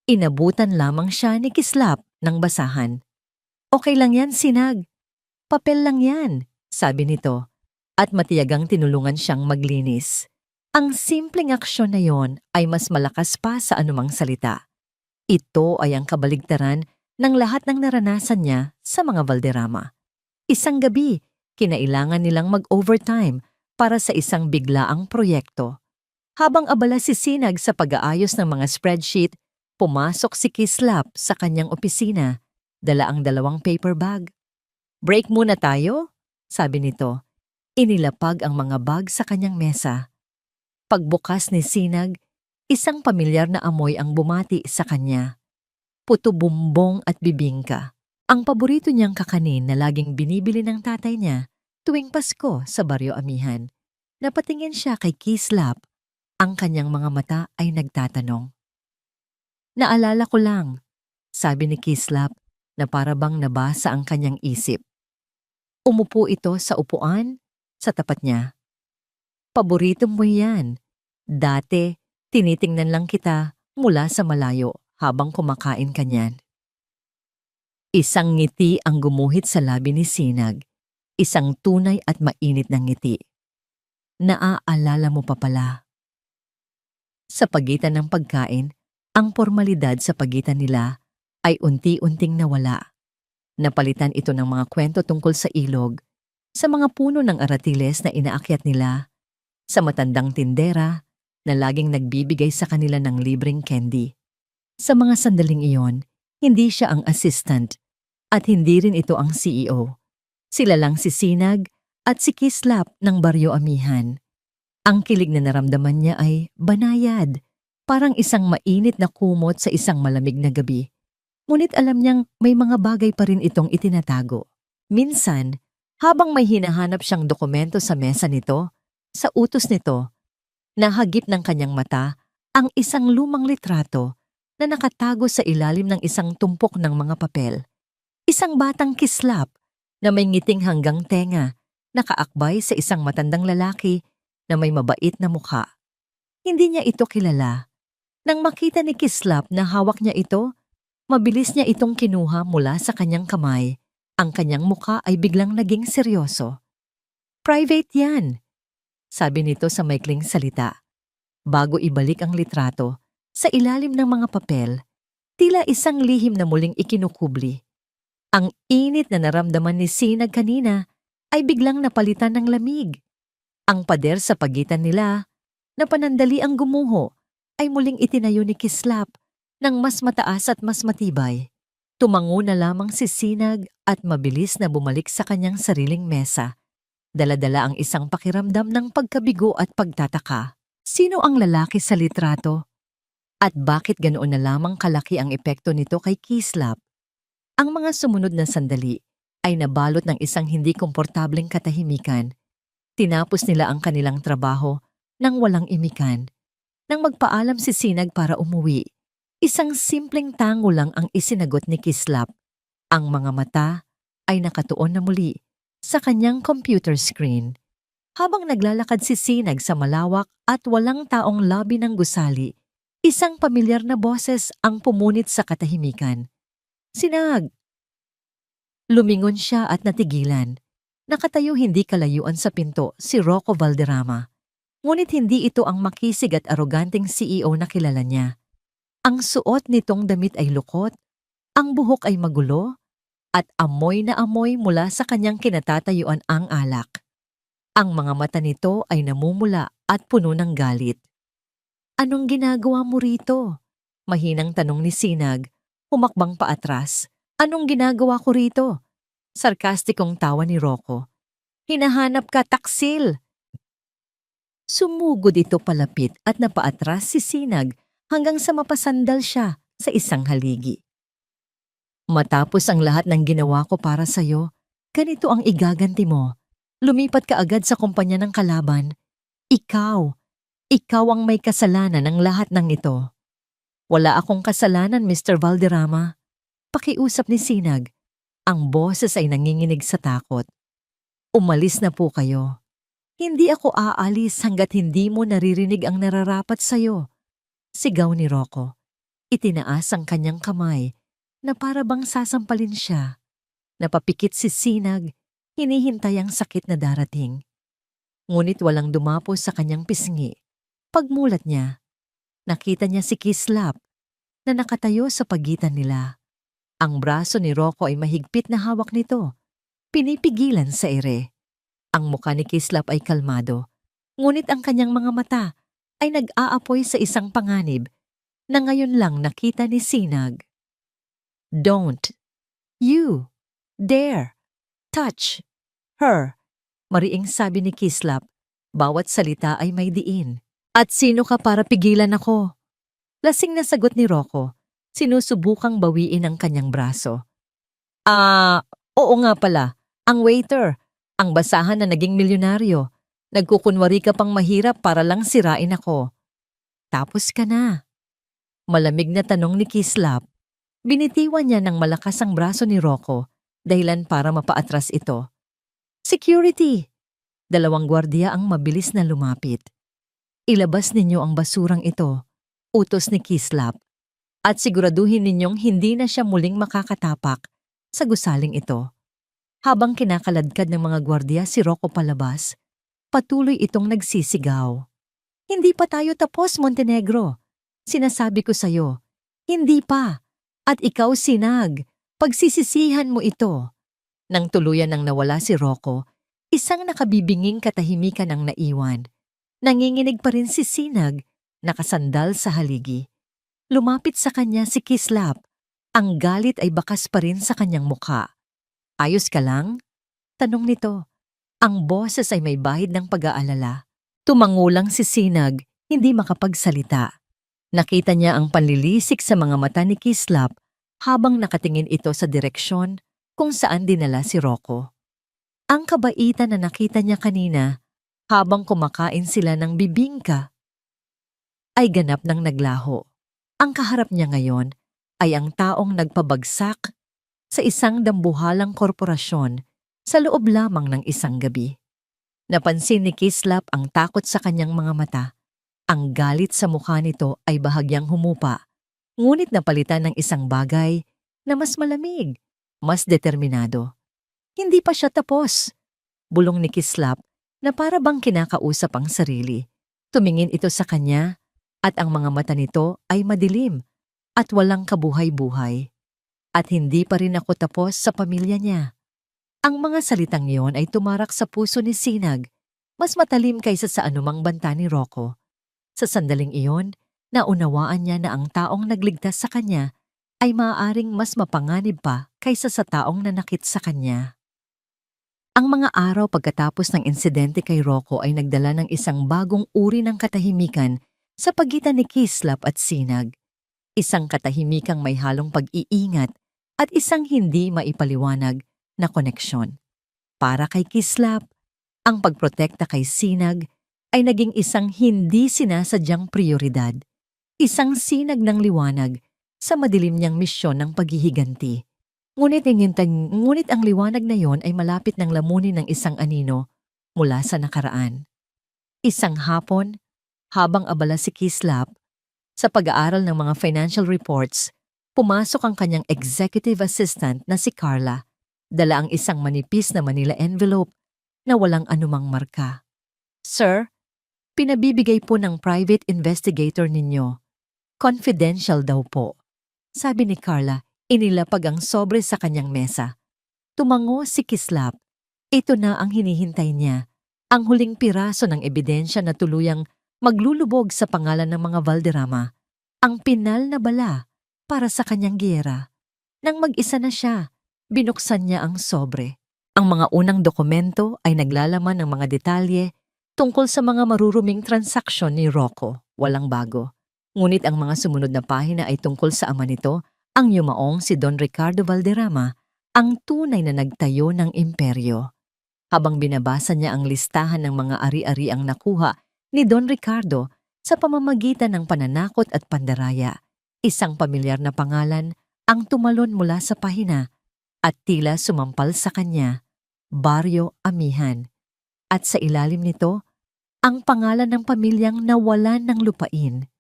inabutan lamang siya ni Kislap ng basahan. Okay lang yan, Sinag. Papel lang yan, sabi nito, at matiyagang tinulungan siyang maglinis. Ang simpleng aksyon na yon ay mas malakas pa sa anumang salita. Ito ay ang kabaligtaran ng lahat ng naranasan niya sa mga Valderrama. Isang gabi, kinailangan nilang mag-overtime para sa isang biglaang proyekto. Habang abala si Sinag sa pag-aayos ng mga spreadsheet, pumasok si Kislap sa kanyang opisina, dala ang 2 paper bag. Break muna tayo, sabi nito. Inilapag ang mga bag sa kanyang mesa. Pagbukas ni Sinag, isang pamilyar na amoy ang bumati sa kanya. Puto bumbong at bibingka. Ang paborito niyang kakanin na laging binibili ng tatay niya tuwing Pasko sa Baryo Amihan. Napatingin siya kay Kislap. Ang kanyang mga mata ay nagtatanong. Naalala ko lang, sabi ni Kislap na para bang nabasa ang kanyang isip. Umupo ito sa upuan sa tapat niya. Paborito mo yan. Dati, tinitingnan lang kita mula sa malayo habang kumakain ka niyan. Isang ngiti ang gumuhit sa labi ni Sinag. Isang tunay at mainit na ngiti. Naaalala mo pa pala. Sa pagitan ng pagkain, ang formalidad sa pagitan nila ay unti-unting nawala. Napalitan ito ng mga kwento tungkol sa ilog, sa mga puno ng aratiles na inaakyat nila, sa matandang tindera na laging nagbibigay sa kanila ng libreng candy. Sa mga sandaling iyon, hindi siya ang assistant at hindi rin ito ang CEO. Sila lang si Sinag at si Kislap ng Baryo Amihan. Ang kilig na naramdaman niya ay banayad, parang isang mainit na kumot sa isang malamig na gabi. Ngunit alam niyang may mga bagay pa rin itong itinatago. Minsan, habang may hinahanap siyang dokumento sa mesa nito, sa utos nito, nahagip ng kanyang mata ang isang lumang litrato na nakatago sa ilalim ng isang tumpok ng mga papel. Isang batang kislap na may ngiting hanggang tenga, nakaakbay sa isang matandang lalaki na may mabait na mukha. Hindi niya ito kilala. Nang makita ni Kislap na hawak niya ito, mabilis niya itong kinuha mula sa kanyang kamay. Ang kanyang mukha ay biglang naging seryoso. Private yan, sabi nito sa maikling salita. Bago ibalik ang litrato, sa ilalim ng mga papel, tila isang lihim na muling ikinukubli. Ang init na naramdaman ni Sinag kanina ay biglang napalitan ng lamig. Ang pader sa pagitan nila, na panandali ang gumuho, ay muling itinayo ni Kislap ng mas mataas at mas matibay. Tumango na lamang si Sinag at mabilis na bumalik sa kanyang sariling mesa. Dala-dala ang isang pakiramdam ng pagkabigo at pagtataka. Sino ang lalaki sa litrato? At bakit ganoon na lamang kalaki ang epekto nito kay Kislap? Ang mga sumunod na sandali ay nabalot ng isang hindi komportableng katahimikan. Tinapos nila ang kanilang trabaho nang walang imikan. Nang magpaalam si Sinag para umuwi, isang simpleng tango lang ang isinagot ni Kislap. Ang mga mata ay nakatuon na muli sa kanyang computer screen. Habang naglalakad si Sinag sa malawak at walang taong lobby ng gusali, isang pamilyar na boses ang pumunit sa katahimikan. Sinag! Lumingon siya at natigilan. Nakatayo hindi kalayuan sa pinto si Rocco Valderrama. Ngunit hindi ito ang makisig at aroganteng CEO na kilala niya. Ang suot nitong damit ay lukot, ang buhok ay magulo, at amoy na amoy mula sa kanyang kinatatayuan ang alak. Ang mga mata nito ay namumula at puno ng galit. Anong ginagawa mo rito? Mahinang tanong ni Sinag, humakbang paatras. Anong ginagawa ko rito? Sarkastikong tawa ni Rocco. Hinahanap ka, taksil! Sumugod ito palapit at napaatras si Sinag hanggang sa mapasandal siya sa isang haligi. Matapos ang lahat ng ginawa ko para sa'yo, ganito ang igaganti mo. Lumipat ka agad sa kumpanya ng kalaban. Ikaw ang may kasalanan ng lahat ng ito. Wala akong kasalanan, Mr. Valderrama. Pakiusap ni Sinag. Ang boses ay nanginginig sa takot. Umalis na po kayo. Hindi ako aalis hanggat hindi mo naririnig ang nararapat sa'yo. Sigaw ni Rocco. Itinaas ang kanyang kamay na para bang sasampalin siya. Napapikit si Sinag, hinihintay ang sakit na darating. Ngunit walang dumapos sa kanyang pisngi. Pagmulat niya, nakita niya si Kislap na nakatayo sa pagitan nila. Ang braso ni Rocco ay mahigpit na hawak nito, pinipigilan sa ere. Ang mukha ni Kislap ay kalmado, ngunit ang kanyang mga mata ay nag-aapoy sa isang panganib na ngayon lang nakita ni Sinag. Don't you dare touch her, mariing sabi ni Kislap. Bawat salita ay may diin. At sino ka para pigilan ako? Lasing na sagot ni Rocco, sinusubukang bawiin ang kanyang braso. Oo nga pala, ang waiter, ang basahan na naging milyonaryo. Nagkukunwari ka pang mahirap para lang sirain ako. Tapos ka na. Malamig na tanong ni Kislap. Binitiwan niya ng malakas ang braso ni Rocco, dahilan para mapaatras ito. Security! Dalawang gwardiya ang mabilis na lumapit. Ilabas ninyo ang basurang ito, utos ni Kislap, at siguraduhin ninyong hindi na siya muling makakatapak sa gusaling ito. Habang kinakaladkad ng mga gwardiya si Rocco palabas, patuloy itong nagsisigaw. Hindi pa tayo tapos, Montenegro. Sinasabi ko sa'yo, hindi pa. At ikaw, Sinag, pagsisisihan mo ito. Nang tuluyan nang nawala si Rocco, isang nakabibinging katahimikan ang naiwan. Nanginginig pa rin si Sinag, nakasandal sa haligi. Lumapit sa kanya si Kislap. Ang galit ay bakas pa rin sa kanyang mukha. Ayos ka lang? Tanong nito. Ang boses ay may bahid ng pag-aalala. Tumangulang si Sinag, hindi makapagsalita. Nakita niya ang panlilisik sa mga mata ni Kislap habang nakatingin ito sa direksyon kung saan dinala si Rocco. Ang kabaitan na nakita niya kanina habang kumakain sila ng bibingka ay ganap ng naglaho. Ang kaharap niya ngayon ay ang taong nagpabagsak sa isang dambuhalang korporasyon sa loob lamang ng isang gabi. Napansin ni Kislap ang takot sa kanyang mga mata. Ang galit sa mukha nito ay bahagyang humupa, ngunit napalitan ng isang bagay na mas malamig, mas determinado. Hindi pa siya tapos. Bulong ni Kislap na para bang kinakausap ang sarili. Tumingin ito sa kanya at ang mga mata nito ay madilim at walang kabuhay-buhay. At hindi pa rin ako tapos sa pamilya niya. Ang mga salitang iyon ay tumarak sa puso ni Sinag, mas matalim kaysa sa anumang banta ni Rocco. Sa sandaling iyon, naunawaan niya na ang taong nagligtas sa kanya ay maaaring mas mapanganib pa kaysa sa taong nanakit sa kanya. Ang mga araw pagkatapos ng insidente kay Rocco ay nagdala ng isang bagong uri ng katahimikan sa pagitan ni Kislap at Sinag. Isang katahimikang may halong pag-iingat at isang hindi maipaliwanag na koneksyon. Para kay Kislap, ang pagprotekta kay Sinag ay naging isang hindi sinasadyang prioridad, isang sinag ng liwanag sa madilim niyang misyon ng paghihiganti. Ngunit ang liwanag na yon ay malapit ng lamunin ng isang anino mula sa nakaraan. Isang hapon, habang abala si Kislap sa pag-aaral ng mga financial reports, pumasok ang kanyang executive assistant na si Carla. Dala ang isang manipis na Manila envelope na walang anumang marka. Sir, pinabibigay po ng private investigator ninyo. Confidential daw po. Sabi ni Carla, inilapag ang sobre sa kanyang mesa. Tumango si Kislap. Ito na ang hinihintay niya. Ang huling piraso ng ebidensya na tuluyang maglulubog sa pangalan ng mga Valderrama. Ang pinal na bala para sa kanyang giyera. Nang mag-isa na siya, binuksan niya ang sobre. Ang mga unang dokumento ay naglalaman ng mga detalye tungkol sa mga maruruming transaksyon ni Rocco, walang bago. Ngunit ang mga sumunod na pahina ay tungkol sa ama nito, ang yumaong si Don Ricardo Valderrama, ang tunay na nagtayo ng imperyo. Habang binabasa niya ang listahan ng mga ari-ari ang nakuha ni Don Ricardo sa pamamagitan ng pananakot at pandaraya, isang pamilyar na pangalan ang tumalon mula sa pahina at tila sumampal sa kanya, Barrio Amihan. At sa ilalim nito, ang pangalan ng pamilyang nawalan ng lupain,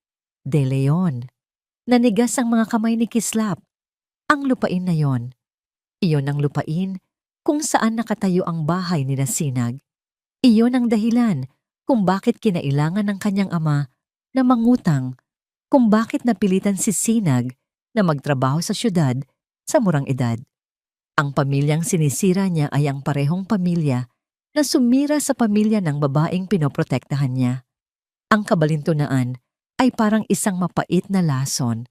De Leon. Nanigas ang mga kamay ni Kislap. Ang lupain na yon, iyon ang lupain kung saan nakatayo ang bahay ni Sinag. Iyon ang dahilan kung bakit kinailangan ng kanyang ama na mangutang, kung bakit napilitan si Sinag na magtrabaho sa syudad sa murang edad. Ang pamilyang sinisira niya ay ang parehong pamilya na sumira sa pamilya ng babaeng pinoprotektahan niya. Ang kabalintunaan ay parang isang mapait na lason,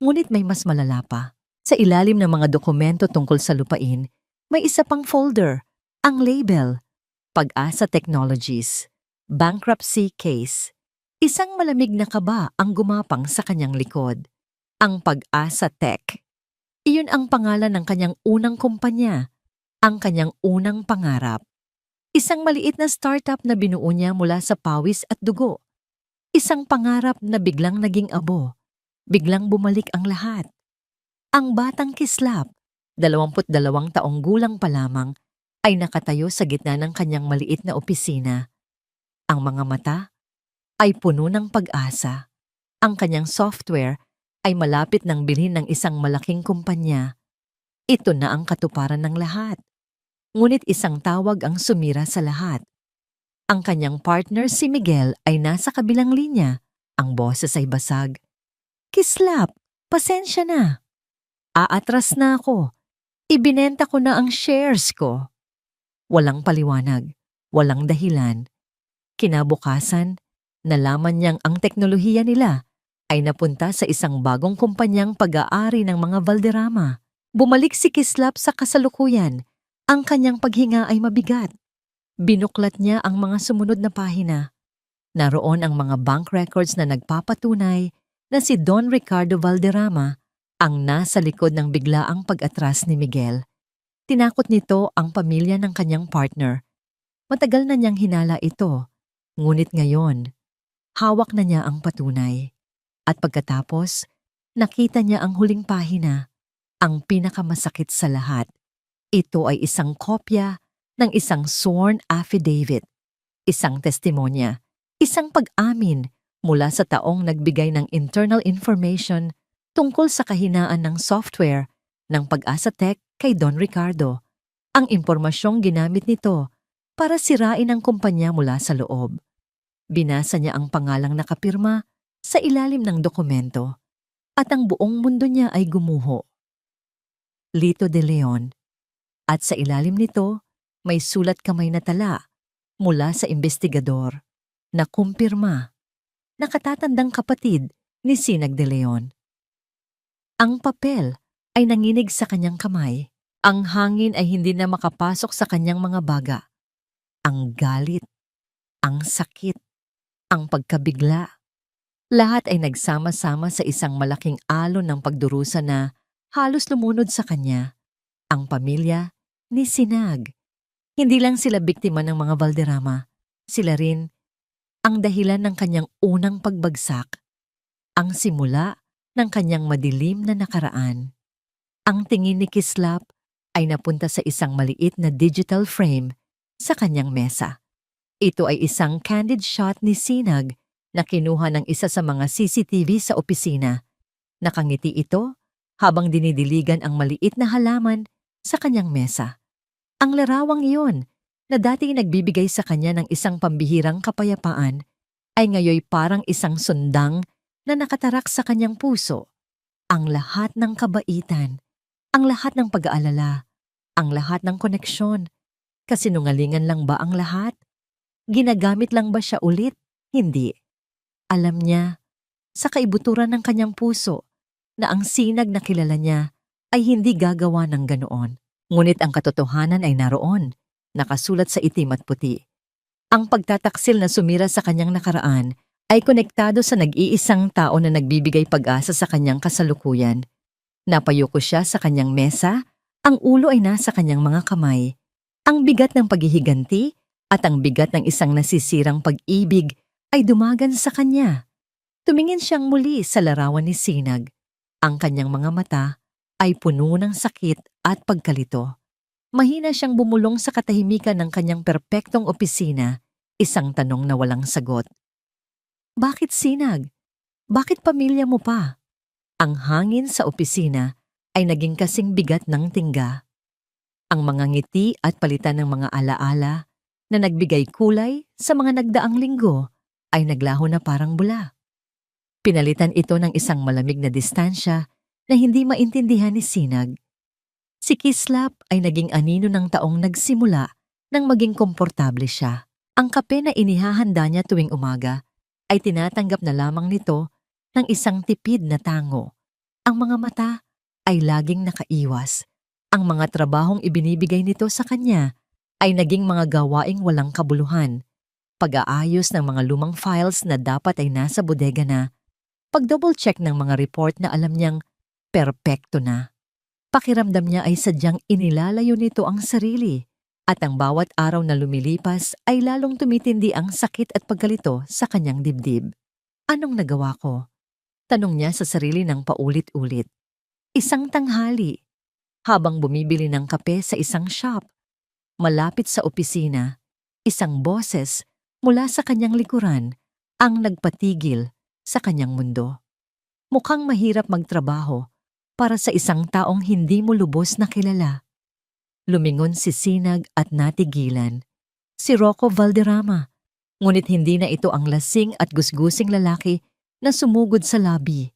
ngunit may mas malala pa. Sa ilalim ng mga dokumento tungkol sa lupain, may isa pang folder, ang label, Pag-asa Technologies, Bankruptcy Case. Isang malamig na kaba ang gumapang sa kanyang likod. Ang Pag-asa Tech. Iyon ang pangalan ng kanyang unang kumpanya, ang kanyang unang pangarap. Isang maliit na startup na binuo niya mula sa pawis at dugo. Isang pangarap na biglang naging abo. Biglang bumalik ang lahat. Ang batang Kislap, 22 taong gulang pa lamang, ay nakatayo sa gitna ng kanyang maliit na opisina. Ang mga mata ay puno ng pag-asa. Ang kanyang software ay malapit ng bilhin ng isang malaking kumpanya. Ito na ang katuparan ng lahat. Ngunit isang tawag ang sumira sa lahat. Ang kanyang partner si Miguel ay nasa kabilang linya. Ang boses ay basag. Kislap, pasensya na. Aatras na ako. Ibinenta ko na ang shares ko. Walang paliwanag, walang dahilan. Kinabukasan, nalaman niyang ang teknolohiya nila ay napunta sa isang bagong kumpanyang pag-aari ng mga Valderrama. Bumalik si Kislap sa kasalukuyan. Ang kanyang paghinga ay mabigat. Binuklat niya ang mga sumunod na pahina. Naroon ang mga bank records na nagpapatunay na si Don Ricardo Valderrama ang nasa likod ng biglaang pag-atras ni Miguel. Tinakot nito ang pamilya ng kanyang partner. Matagal na niyang hinala ito, ngunit ngayon, hawak na niya ang patunay. At pagkatapos, nakita niya ang huling pahina, ang pinakamasakit sa lahat. Ito ay isang kopya ng isang sworn affidavit, isang testimonya, isang pag-amin mula sa taong nagbigay ng internal information tungkol sa kahinaan ng software ng Pag-asa Tech kay Don Ricardo. Ang impormasyong ginamit nito para sirain ang kumpanya mula sa loob. Binasa niya ang pangalang nakapirma sa ilalim ng dokumento at ang buong mundo niya ay gumuho. Lito de Leon. At sa ilalim nito, may sulat kamay na tala mula sa investigador na kumpirma, nakatatandang kapatid ni Sinag de Leon. Ang papel ay nanginig sa kanyang kamay. Ang hangin ay hindi na makapasok sa kanyang mga baga. Ang galit, ang sakit, ang pagkabigla, lahat ay nagsama-sama sa isang malaking alon ng pagdurusa na halos lumunod sa kanya. Ang pamilya ni Sinag. Hindi lang sila biktima ng mga Valderrama. Sila rin ang dahilan ng kanyang unang pagbagsak. Ang simula ng kanyang madilim na nakaraan. Ang tingin ni Kislap ay napunta sa isang maliit na digital frame sa kanyang mesa. Ito ay isang candid shot ni Sinag na kinuha ng isa sa mga CCTV sa opisina. Nakangiti ito habang dinidiligan ang maliit na halaman sa kanyang mesa. Ang larawang iyon na dati nagbibigay sa kanya ng isang pambihirang kapayapaan ay ngayoy parang isang sundang na nakatarak sa kanyang puso. Ang lahat ng kabaitan, ang lahat ng pag-aalala, ang lahat ng koneksyon. Kasinungalingan lang ba ang lahat? Ginagamit lang ba siya ulit? Hindi. Alam niya, sa kaibuturan ng kanyang puso, na ang Sinag na kilala niya ay hindi gagawa ng ganoon. Ngunit ang katotohanan ay naroon, nakasulat sa itim at puti. Ang pagtataksil na sumira sa kanyang nakaraan ay konektado sa nag-iisang tao na nagbibigay pag-asa sa kanyang kasalukuyan. Napayuko siya sa kanyang mesa, ang ulo ay nasa kanyang mga kamay. Ang bigat ng paghihiganti at ang bigat ng isang nasisirang pag-ibig ay dumagan sa kanya. Tumingin siyang muli sa larawan ni Sinag. Ang kanyang mga mata ay puno ng sakit at pagkalito. Mahina siyang bumulong sa katahimikan ng kanyang perpektong opisina, isang tanong na walang sagot. Bakit Sinag? Bakit pamilya mo pa? Ang hangin sa opisina ay naging kasing bigat ng tingga. Ang mga ngiti at palitan ng mga alaala na nagbigay kulay sa mga nagdaang linggo ay naglaho na parang bula. Pinalitan ito ng isang malamig na distansya na hindi maintindihan ni Sinag. Si Kislap ay naging anino ng taong nagsimula nang maging komportable siya. Ang kape na inihahanda niya tuwing umaga ay tinatanggap na lamang nito ng isang tipid na tango. Ang mga mata ay laging nakaiwas. Ang mga trabahong ibinibigay nito sa kanya ay naging mga gawaing walang kabuluhan. pag-aayos ng mga lumang files na dapat ay nasa bodega na, pag-double check ng mga report na alam niyang perpekto na. Pakiramdam niya ay sadyang inilalayo nito ang sarili at ang bawat araw na lumilipas ay lalong tumitindi ang sakit at pagkalito sa kanyang dibdib. Anong nagawa ko? Tanong niya sa sarili ng paulit-ulit. Isang tanghali, habang bumibili ng kape sa isang shop, malapit sa opisina, isang boses mula sa kanyang likuran ang nagpatigil sa kanyang mundo. Mukhang mahirap magtrabaho para sa isang taong hindi mo lubos na kilala. Lumingon si Sinag at natigilan. Si Rocco Valderrama, ngunit hindi na ito ang lasing at gusgusing lalaki na sumugod sa labi.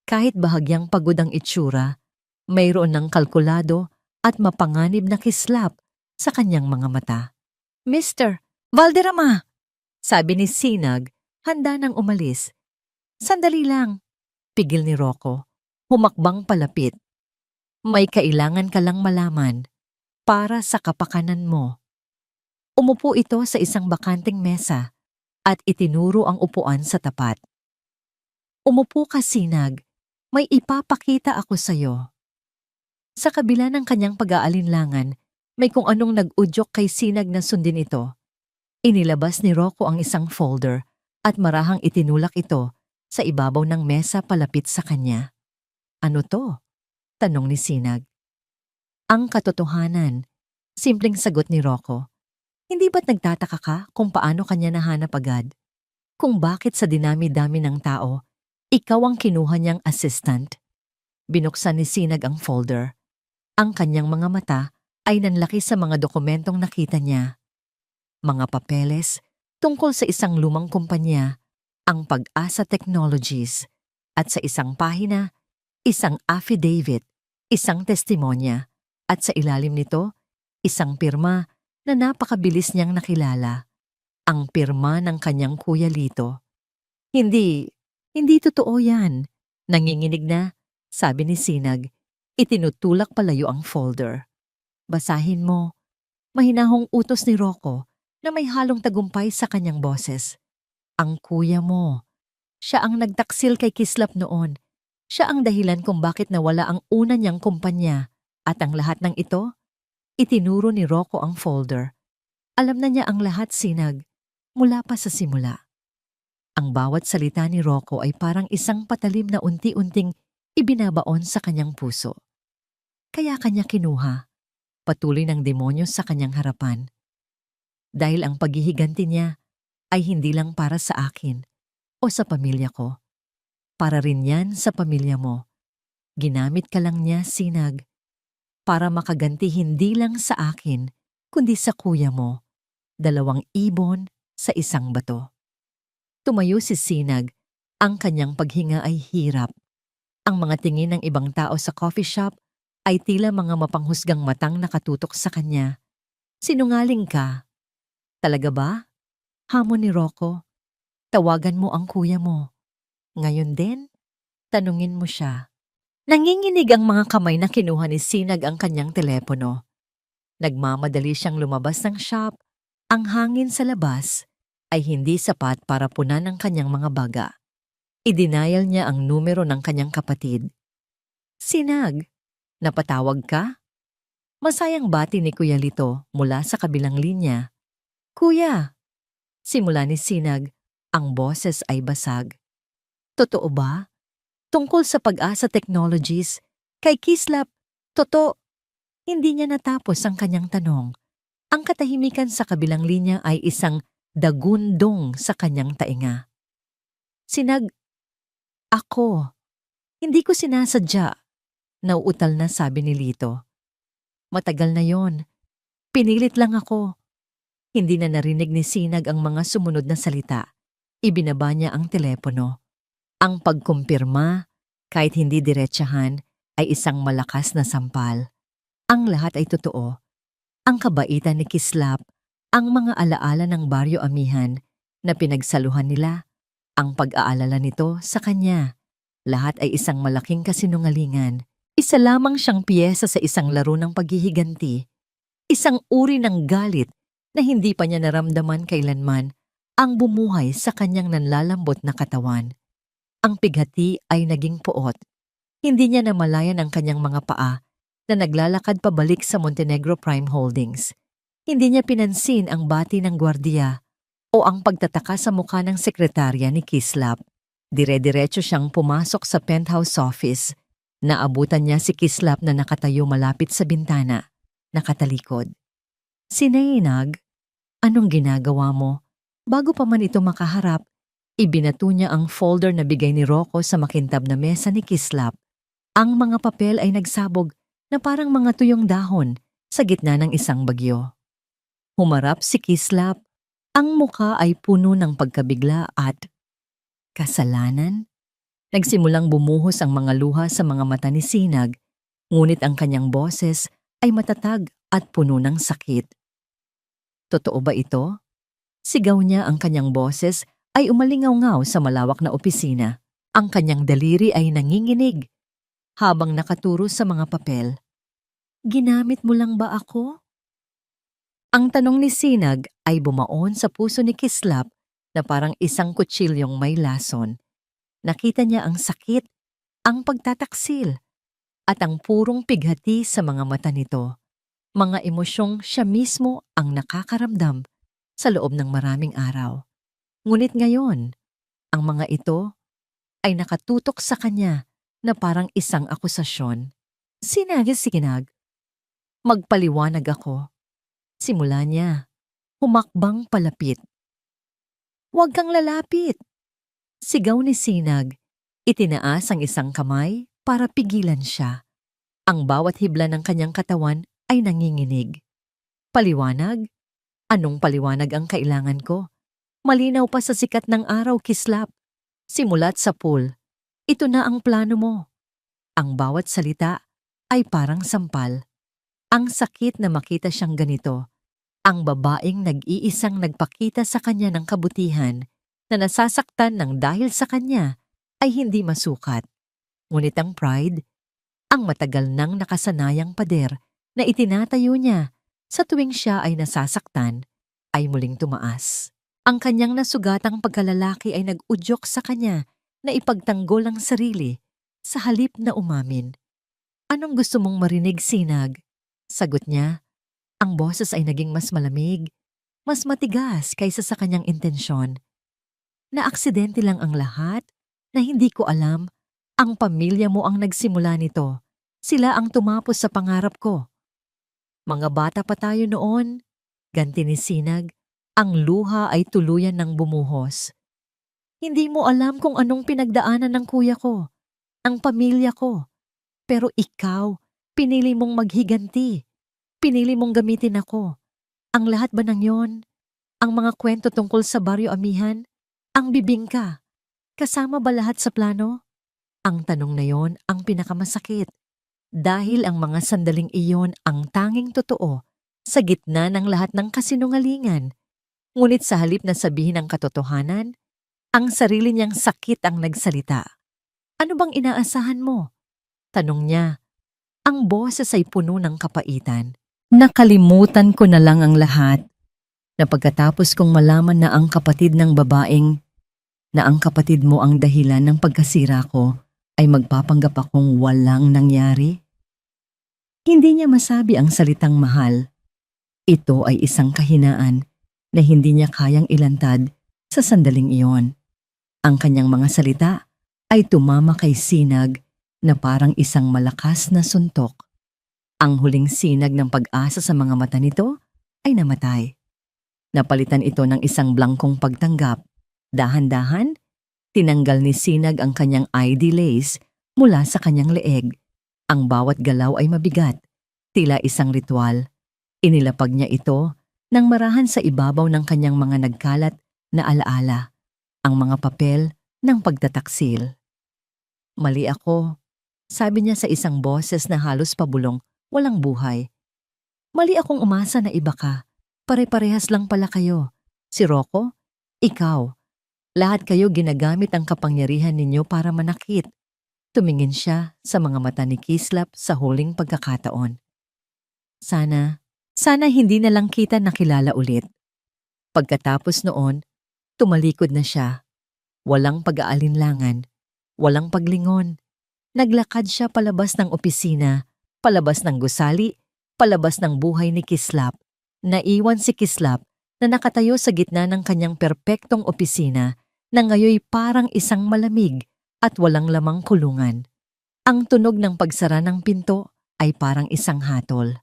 Kahit bahagyang pagod ang itsura, mayroon ng kalkulado at mapanganib na kislap sa kanyang mga mata. Mr. Valderrama! Sabi ni Sinag, handa nang umalis. Sandali lang, pigil ni Rocco, humakbang palapit. May kailangan ka lang malaman para sa kapakanan mo. Umupo ito sa isang bakanting mesa at itinuro ang upuan sa tapat. Umupo ka, Sinag. May ipapakita ako sa'yo. Sa kabila ng kanyang pag-aalinlangan, may kung anong nag-udyok kay Sinag na sundin ito. Inilabas ni Rocco ang isang folder at marahang itinulak ito sa ibabaw ng mesa palapit sa kanya. Ano to? Tanong ni Sinag. Ang katotohanan, simpleng sagot ni Rocco. Hindi ba't nagtataka ka kung paano kanya nahanap agad? Kung bakit sa dinami-dami ng tao, ikaw ang kinuha niyang assistant? Binuksan ni Sinag ang folder. Ang kanyang mga mata ay nanlaki sa mga dokumentong nakita niya. Mga papeles tungkol sa isang lumang kumpanya, ang Pag-asa Technologies, at sa isang pahina, isang affidavit, isang testimonya, at sa ilalim nito, isang pirma na napakabilis niyang nakilala, ang pirma ng kanyang Kuya Lito. Hindi totoo yan. Nanginginig na, sabi ni Sinag. Itinutulak palayo ang folder. Basahin mo. Mahinahong utos ni Rocco na may halong tagumpay sa kanyang boses. Ang kuya mo. Siya ang nagtaksil kay Kislap noon. Siya ang dahilan kung bakit nawala ang una niyang kumpanya. At ang lahat ng ito, itinuro ni Rocco ang folder. Alam na niya ang lahat, Sinag, mula pa sa simula. Ang bawat salita ni Rocco ay parang isang patalim na unti-unting ibinabaon sa kanyang puso. Kaya kanya kinuha, patuloy ng demonyo sa kanyang harapan. Dahil ang paghihiganti niya ay hindi lang para sa akin o sa pamilya ko. Para rin yan sa pamilya mo. Ginamit ka lang niya, Sinag, para makaganti hindi lang sa akin, kundi sa kuya mo. 2 ibon sa isang bato. Tumayo si Sinag, ang kanyang paghinga ay hirap. Ang mga tingin ng ibang tao sa coffee shop ay tila mga mapanghusgang matang nakatutok sa kanya. Sinungaling ka. Talaga ba? Hamon ni Rocco. Tawagan mo ang kuya mo. Ngayon din, tanungin mo siya. Nanginginig ang mga kamay na kinuha ni Sinag ang kanyang telepono. Nagmamadali siyang lumabas ng shop. Ang hangin sa labas ay hindi sapat para punan ang kanyang mga baga. Idinayal niya ang numero ng kanyang kapatid. Sinag, napatawag ka? Masayang bati ni Kuya Lito mula sa kabilang linya. Kuya, simula ni Sinag, ang boses ay basag. Totoo ba? Tungkol sa Pag-asa Technologies, kay Kislap, totoo. Hindi niya natapos ang kanyang tanong. Ang katahimikan sa kabilang linya ay isang dagundong sa kanyang tainga. Sinag, ako. Hindi ko sinasadya. Nauutal na sabi ni Lito. Matagal na yon. Pinilit lang ako. Hindi na narinig ni Sinag ang mga sumunod na salita. Ibinaba niya ang telepono. Ang pagkumpirma, kahit hindi diretsahan, ay isang malakas na sampal. Ang lahat ay totoo. Ang kabaitan ni Kislap, ang mga alaala ng Baryo Amihan na pinagsaluhan nila, ang pag-aalala nito sa kanya. Lahat ay isang malaking kasinungalingan. Isa lamang siyang piyesa sa isang laro ng paghihiganti. Isang uri ng galit na hindi pa niya naramdaman kailanman ang bumuhay sa kanyang nanlalambot na katawan. Ang pighati ay naging puot. Hindi niya namalayan ang kanyang mga paa na naglalakad pabalik sa Montenegro Prime Holdings. Hindi niya pinansin ang bati ng gwardiya o ang pagtataka sa mukha ng sekretarya ni Kislap. Dire-diretso siyang pumasok sa penthouse office. Naabutan niya si Kislap na nakatayo malapit sa bintana, nakatalikod. Sinayinag, anong ginagawa mo? Bago pa man ito makaharap, ibinato niya ang folder na bigay ni Rocco sa makintab na mesa ni Kislap. Ang mga papel ay nagsabog na parang mga tuyong dahon sa gitna ng isang bagyo. Humarap si Kislap. Ang mukha ay puno ng pagkabigla at kasalanan. Nagsimulang bumuhos ang mga luha sa mga mata ni Sinag, ngunit ang kanyang boses ay matatag at puno ng sakit. Totoo ba ito? Sigaw niya, ang kanyang boses ay umalingaw-ngaw sa malawak na opisina. Ang kanyang daliri ay nanginginig habang nakaturo sa mga papel. Ginamit mo lang ba ako? Ang tanong ni Sinag ay bumaon sa puso ni Kislap na parang isang kutsilyong may lason. Nakita niya ang sakit, ang pagtataksil, at ang purong pighati sa mga mata nito. Mga emosyong siya mismo ang nakakaramdam sa loob ng maraming araw. Ngunit ngayon, ang mga ito ay nakatutok sa kanya na parang isang akusasyon. Sinag, magpaliwanag ako. Simula niya, humakbang palapit. Huwag kang lalapit! Sigaw ni Sinag. Itinaas ang isang kamay para pigilan siya. Ang bawat hibla ng kanyang katawan ay nanginginig. Paliwanag? Anong paliwanag ang kailangan ko? Malinaw pa sa sikat ng araw, Kislap. Simulat sa pool. Ito na ang plano mo. Ang bawat salita ay parang sampal. Ang sakit na makita siyang ganito. Ang babaeng nag-iisang nagpakita sa kanya ng kabutihan na nasasaktan ng dahil sa kanya ay hindi masukat. Ngunit ang pride, ang matagal nang nakasanayang pader na itinatayo niya sa tuwing siya ay nasasaktan, ay muling tumaas. Ang kanyang nasugatang pagkalalaki ay nag-udyok sa kanya na ipagtanggol ang sarili sa halip na umamin. Anong gusto mong marinig, Sinag? Sagot niya. Ang boses ay naging mas malamig, mas matigas kaysa sa kanyang intensyon. Naaksidente lang ang lahat, na hindi ko alam. Ang pamilya mo ang nagsimula nito. Sila ang tumapos sa pangarap ko. Mga bata pa tayo noon, ganti ni Sinag. Ang luha ay tuluyan ng bumuhos. Hindi mo alam kung anong pinagdaanan ng kuya ko, ang pamilya ko. Pero ikaw, pinili mong maghiganti. Pinili mong gamitin ako. Ang lahat ba ng yon? Ang mga kwento tungkol sa Baryo Amihan? Ang bibingka? Kasama ba lahat sa plano? Ang tanong na yon ang pinakamasakit. Dahil ang mga sandaling iyon ang tanging totoo sa gitna ng lahat ng kasinungalingan. Ngunit sa halip na sabihin ang katotohanan, ang sarili niyang sakit ang nagsalita. Ano bang inaasahan mo? Tanong niya. Ang boses ay puno ng kapaitan. Nakalimutan ko na lang ang lahat. Na pagkatapos kong malaman na ang kapatid ng babaeng, na ang kapatid mo ang dahilan ng pagkasira ko, ay magpapanggap akong walang nangyari? Hindi niya masabi ang salitang mahal. Ito ay isang kahinaan na hindi niya kayang ilantad sa sandaling iyon. Ang kanyang mga salita ay tumama kay Sinag na parang isang malakas na suntok. Ang huling sinag ng pag-asa sa mga mata nito ay namatay. Napalitan ito ng isang blangkong pagtanggap. Dahan-dahan, tinanggal ni Sinag ang kanyang ID lace mula sa kanyang leeg. Ang bawat galaw ay mabigat, tila isang ritual. Inilapag niya ito nang marahan sa ibabaw ng kanyang mga nagkalat na alaala, ang mga papel ng pagtataksil. Mali ako, sabi niya sa isang boses na halos pabulong, walang buhay. Mali akong umasa na iba ka. Pare-parehas lang pala kayo. Si Rocco, ikaw. Lahat kayo ginagamit ang kapangyarihan ninyo para manakit. Tumingin siya sa mga mata ni Kislap sa huling pagkakataon. Sana hindi na lang kita nakilala ulit. Pagkatapos noon, Tumalikod na siya. Walang pag-aalinlangan, walang paglingon. Naglakad siya palabas ng opisina, palabas ng gusali, palabas ng buhay ni Kislap. Naiwan si Kislap na nakatayo sa gitna ng kanyang perpektong opisina na ngayoy parang isang malamig at walang lamang kulungan. Ang tunog ng pagsara ng pinto ay parang isang hatol.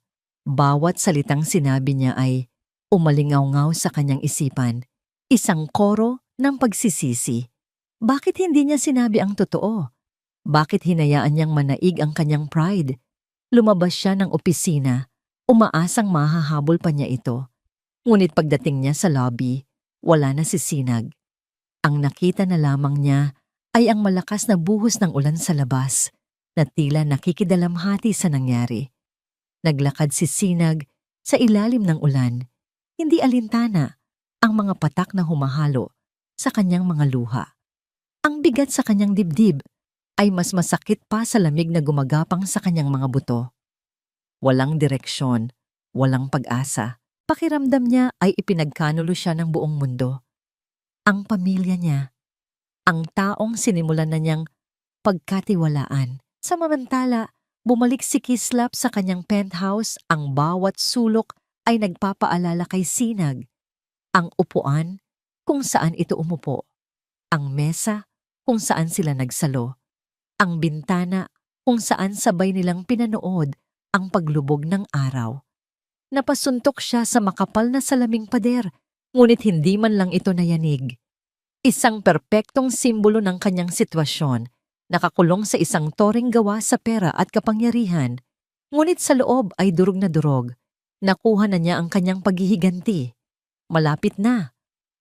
Bawat salitang sinabi niya ay umalingaw-ngaw sa kanyang isipan, isang koro ng pagsisisi. Bakit hindi niya sinabi ang totoo? Bakit hinayaan niyang manaig ang kanyang pride? Lumabas siya ng opisina, umaasang mahahabol pa niya ito. Ngunit pagdating niya sa lobby, wala na si Sinag. Ang nakita na lamang niya ay ang malakas na buhos ng ulan sa labas, na tila nakikidalamhati sa nangyari. Naglakad si Sinag sa ilalim ng ulan, hindi alintana ang mga patak na humahalo sa kanyang mga luha. Ang bigat sa kanyang dibdib ay mas masakit pa sa lamig na gumagapang sa kanyang mga buto. Walang direksyon, walang pag-asa. Pakiramdam niya ay ipinagkanulo siya ng buong mundo. Ang pamilya niya, ang taong sinimulan na niyang pagkatiwalaan. Samantala, bumalik si Kislap sa kanyang penthouse, ang bawat sulok ay nagpapaalala kay Sinag. Ang upuan, kung saan ito umupo. Ang mesa, kung saan sila nagsalo. Ang bintana, kung saan sabay nilang pinanood ang paglubog ng araw. Napasuntok siya sa makapal na salaming pader, ngunit hindi man lang ito nayanig. Isang perpektong simbolo ng kanyang sitwasyon, nakakulong sa isang toreng gawa sa pera at kapangyarihan, ngunit sa loob ay durog na durog. Nakuha na niya ang kanyang paghihiganti. Malapit na,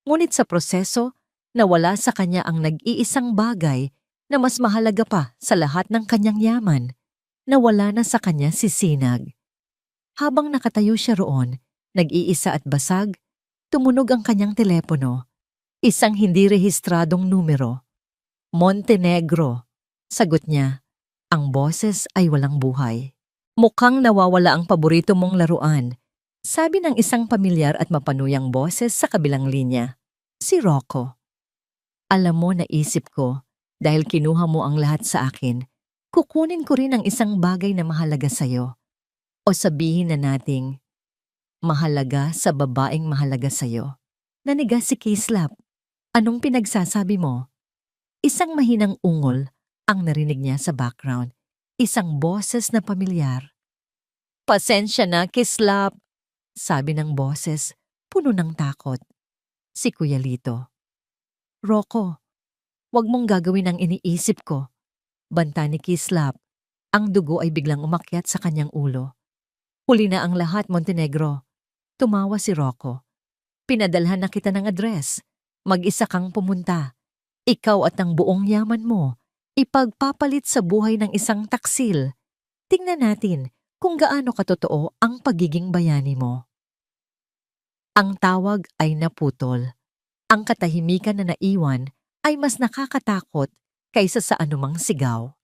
ngunit sa proseso, nawala sa kanya ang nag-iisang bagay na mas mahalaga pa sa lahat ng kanyang yaman. Nawala na sa kanya si Sinag. Habang nakatayo siya roon, nag-iisa at basag, tumunog ang kanyang telepono. Isang hindi rehistradong numero. Montenegro. Sagot niya. Ang boses ay walang buhay. Mukhang nawawala ang paborito mong laruan, sabi ng isang pamilyar at mapanuyang boses sa kabilang linya. Si Rocco. Alam mo, naisip ko, dahil kinuha mo ang lahat sa akin, kukunin ko rin ang isang bagay na mahalaga sa'yo. O sabihin na nating, mahalaga sa babaeng mahalaga sa'yo. Nanigas si Kislap. Anong pinagsasabi mo? Isang mahinang ungol ang narinig niya sa background. Isang boses na pamilyar. Pasensya na, Kislap, sabi ng boses, puno ng takot. Si Kuya Lito. Rocco, wag mong gagawin ang iniisip ko. Banta ni Kislap. Ang dugo ay biglang umakyat sa kanyang ulo. Huli na ang lahat, Montenegro. Tumawa si Rocco. Pinadalhan na kita ng address. Mag-isa kang pumunta. Ikaw at ang buong yaman mo, ipagpapalit sa buhay ng isang taksil. Tingnan natin kung gaano katotoo ang pagiging bayani mo. Ang tawag ay naputol. Ang katahimikan na naiwan ay mas nakakatakot kaysa sa anumang sigaw.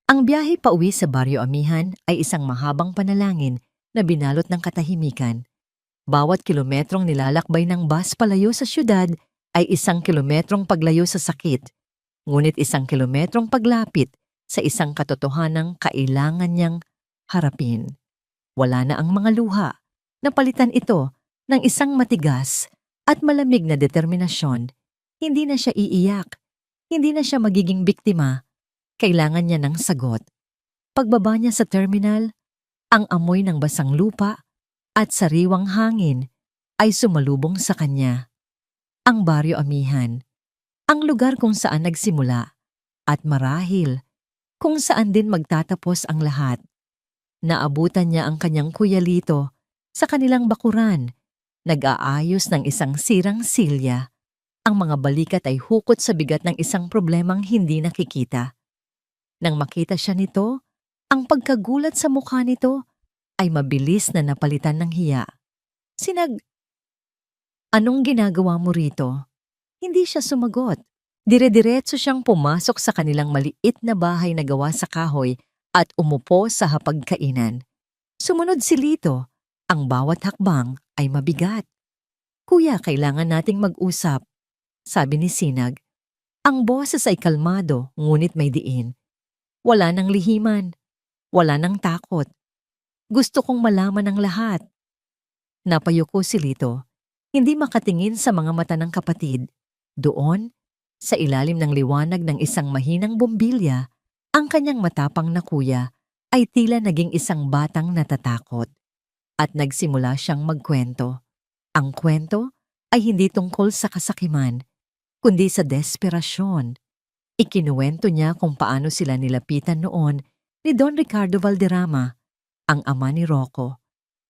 Ang biyahe pauwi sa Baryo Amihan ay isang mahabang panalangin na binalot ng katahimikan. Bawat kilometrong nilalakbay ng bus palayo sa syudad ay 1 kilometrong paglayo sa sakit, ngunit 1 kilometrong paglapit sa isang katotohanang kailangan niyang harapin. Wala na ang mga luha, napalitan ito ng isang matigas at malamig na determinasyon. Hindi na siya iiyak, hindi na siya magiging biktima. Kailangan niya ng sagot. Pagbaba niya sa terminal, ang amoy ng basang lupa at sariwang hangin ay sumalubong sa kanya. Ang Baryo Amihan, ang lugar kung saan nagsimula, at marahil kung saan din magtatapos ang lahat. Naabutan niya ang kanyang Kuya Lito sa kanilang bakuran, nag-aayos ng isang sirang silya. Ang mga balikat ay hukot sa bigat ng isang problemang hindi nakikita. Nang makita siya nito, ang pagkagulat sa mukha nito ay mabilis na napalitan ng hiya. Anong ginagawa mo rito? Hindi siya sumagot. Dire-diretso siyang pumasok sa kanilang maliit na bahay na gawa sa kahoy at umupo sa hapagkainan. Sumunod si Lito. Ang bawat hakbang ay mabigat. Kuya, kailangan nating mag-usap. sabi ni Sinag. Ang boses ay kalmado ngunit may diin. Wala nang lihiman, wala nang takot. Gusto kong malaman ang lahat. Napayuko si Lito, hindi makatingin sa mga mata ng kapatid. Doon, sa ilalim ng liwanag ng isang mahinang bombilya, ang kanyang matapang na kuya ay tila naging isang batang natatakot. At nagsimula siyang magkwento. Ang kwento ay hindi tungkol sa kasakiman, kundi sa desperasyon. Ikinuwento niya kung paano sila nilapitan noon ni Don Ricardo Valderrama, ang ama ni Rocco.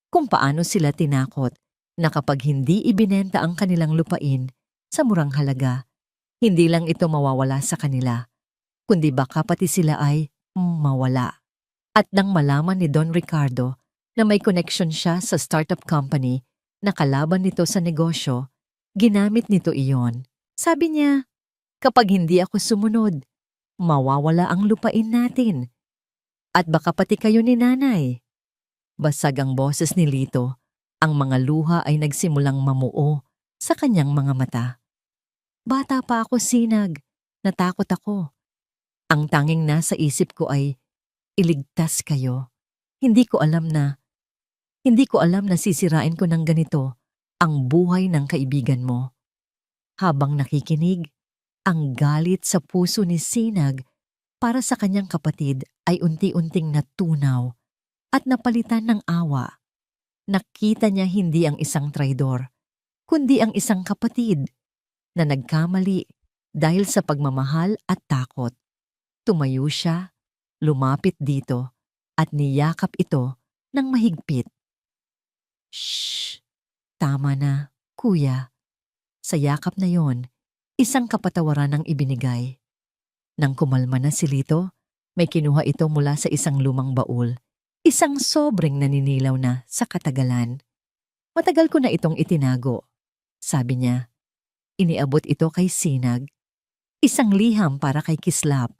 Kung paano sila tinakot na kapag hindi ibinenta ang kanilang lupain sa murang halaga, hindi lang ito mawawala sa kanila, kundi baka pati sila ay mawala. At nang malaman ni Don Ricardo na may connection siya sa startup company na kalaban nito sa negosyo, ginamit nito iyon. Sabi niya, kapag hindi ako sumunod, mawawala ang lupain natin. At baka pati kayo ni nanay. Basag ang boses ni Lito. Ang mga luha ay nagsimulang mamuo sa kanyang mga mata. Bata pa ako, Sinag. Natakot ako. Ang tanging nasa isip ko ay, iligtas kayo. Hindi ko alam na sisirain ko ng ganito ang buhay ng kaibigan mo. Habang nakikinig, ang galit sa puso ni Sinag para sa kanyang kapatid ay unti-unting natunaw at napalitan ng awa. Nakita niya hindi ang isang traidor, kundi ang isang kapatid na nagkamali dahil sa pagmamahal at takot. Tumayo siya, lumapit dito at niyakap ito ng mahigpit. Shh! Tama na, kuya. Sa yakap na yon, isang kapatawaran ang ibinigay. Nang kumalma na si Lito, may kinuha ito mula sa isang lumang baul. Isang sobrang naninilaw na sa katagalan. Matagal ko na itong itinago. Sabi niya, iniabot ito kay Sinag. Isang liham para kay Kislap.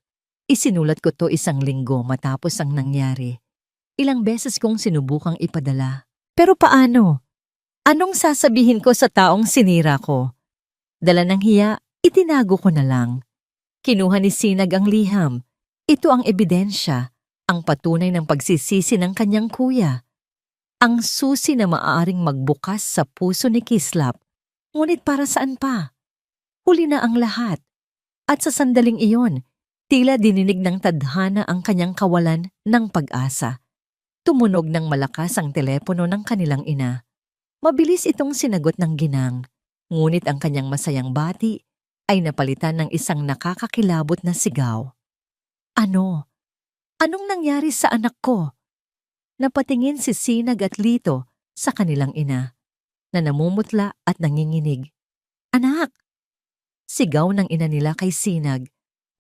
Isinulat ko to 1 linggo matapos ang nangyari. Ilang beses kong sinubukang ipadala. Pero paano? Anong sasabihin ko sa taong sinira ko? Dala ng hiya, itinago ko na lang. Kinuha ni Sinag ang liham. Ito ang ebidensya, ang patunay ng pagsisisi ng kanyang kuya. Ang susi na maaaring magbukas sa puso ni Kislap. Ngunit para saan pa? Huli na ang lahat. At sa sandaling iyon, tila dininig ng tadhana ang kanyang kawalan ng pag-asa. Tumunog ng malakas ang telepono ng kanilang ina. Mabilis itong sinagot ng ginang, ngunit ang kanyang masayang bati ay napalitan ng isang nakakakilabot na sigaw. Ano? Anong nangyari sa anak ko? Napatingin si Sinag at Lito sa kanilang ina, na namumutla at nanginginig. Anak! Sigaw ng ina nila kay Sinag.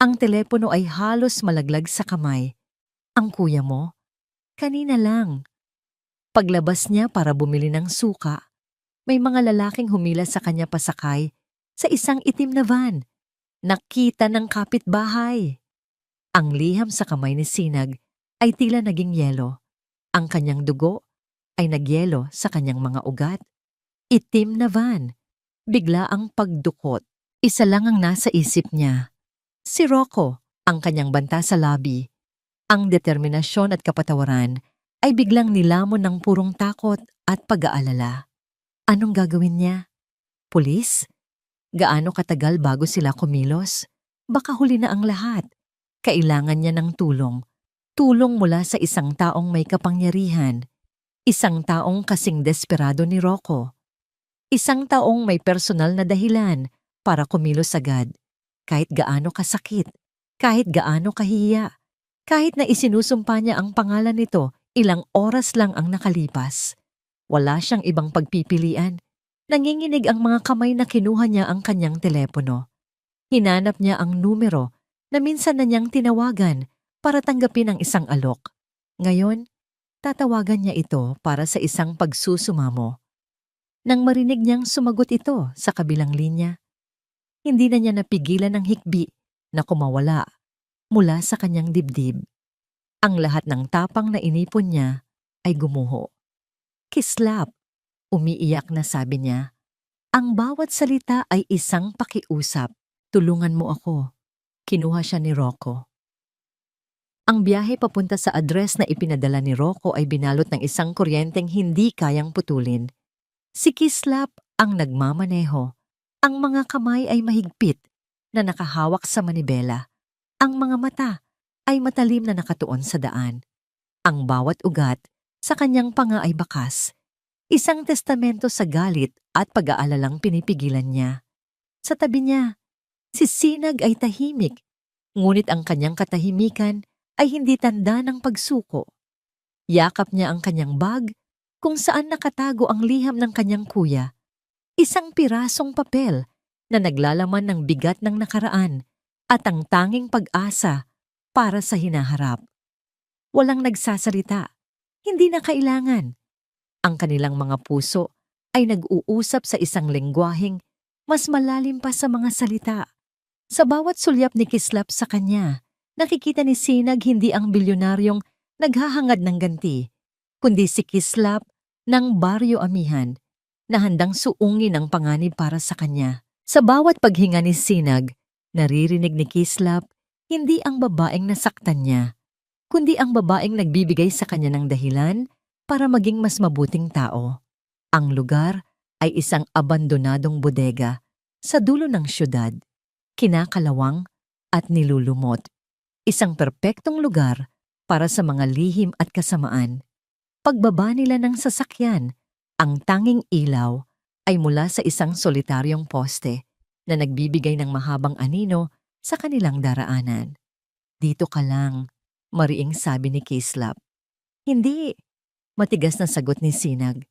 Ang telepono ay halos malaglag sa kamay. Ang kuya mo? Kanina lang. Paglabas niya para bumili ng suka, may mga lalaking humila sa kanya pasakay sa isang itim na van. Nakita ng kapitbahay. Ang liham sa kamay ni Sinag ay tila naging yelo. Ang kanyang dugo ay nagyelo sa kanyang mga ugat. Itim na van. Bigla ang pagdukot. Isa lang ang nasa isip niya. Si Rocco, ang kanyang banta sa lobby. Ang determinasyon at kapatawaran ay biglang nilamon ng purong takot at pag-aalala. Anong gagawin niya? Pulis? Gaano katagal bago sila kumilos? Baka huli na ang lahat. Kailangan niya ng tulong. Tulong mula sa isang taong may kapangyarihan. Isang taong kasing desperado ni Rocco. Isang taong may personal na dahilan para kumilos agad. Kahit gaano kasakit, kahit gaano kahiya, kahit na isinusumpa niya ang pangalan nito, ilang oras lang ang nakalipas. Wala siyang ibang pagpipilian. Nanginginig ang mga kamay na kinuha niya ang kanyang telepono. Hinanap niya ang numero na minsan na niyang tinawagan para tanggapin ang isang alok. Ngayon, tatawagan niya ito para sa isang pagsusumamo. Nang marinig niyang sumagot ito sa kabilang linya, hindi na niya napigilan ng hikbi na kumawala mula sa kanyang dibdib. Ang lahat ng tapang na inipon niya ay gumuho. Kislap, umiiyak na sabi niya. Ang bawat salita ay isang pakiusap. Tulungan mo ako. Kinuha siya ni Rocco. Ang biyahe papunta sa address na ipinadala ni Rocco ay binalot ng isang kuryenteng hindi kayang putulin. Si Kislap ang nagmamaneho. Ang mga kamay ay mahigpit na nakahawak sa manibela. Ang mga mata ay matalim na nakatuon sa daan. Ang bawat ugat sa kanyang panga ay bakas. Isang testamento sa galit at pag-aalalang pinipigilan niya. Sa tabi niya, si Sinag ay tahimik, ngunit ang kanyang katahimikan ay hindi tanda ng pagsuko. Yakap niya ang kanyang bag kung saan nakatago ang liham ng kanyang kuya. Isang pirasong papel na naglalaman ng bigat ng nakaraan at ang tanging pag-asa para sa hinaharap. Walang nagsasalita, hindi na kailangan. Ang kanilang mga puso ay nag-uusap sa isang lengguwaheng mas malalim pa sa mga salita. Sa bawat sulyap ni Kislap sa kanya, nakikita ni Sinag hindi ang bilyonaryong naghahangad ng ganti, kundi si Kislap ng baryo amihan na handang suungin ang panganib para sa kanya. Sa bawat paghinga ni Sinag, naririnig ni Kislap hindi ang babaeng nasaktan niya, kundi ang babaeng nagbibigay sa kanya ng dahilan para maging mas mabuting tao. Ang lugar ay isang abandonadong bodega sa dulo ng syudad, kinakalawang at nilulumot. Isang perpektong lugar para sa mga lihim at kasamaan. Pagbaba nila ng sasakyan, ang tanging ilaw ay mula sa isang solitaryong poste na nagbibigay ng mahabang anino sa kanilang daraanan. Dito ka lang, mariing sabi ni Kislap. Hindi, matigas na sagot ni Sinag.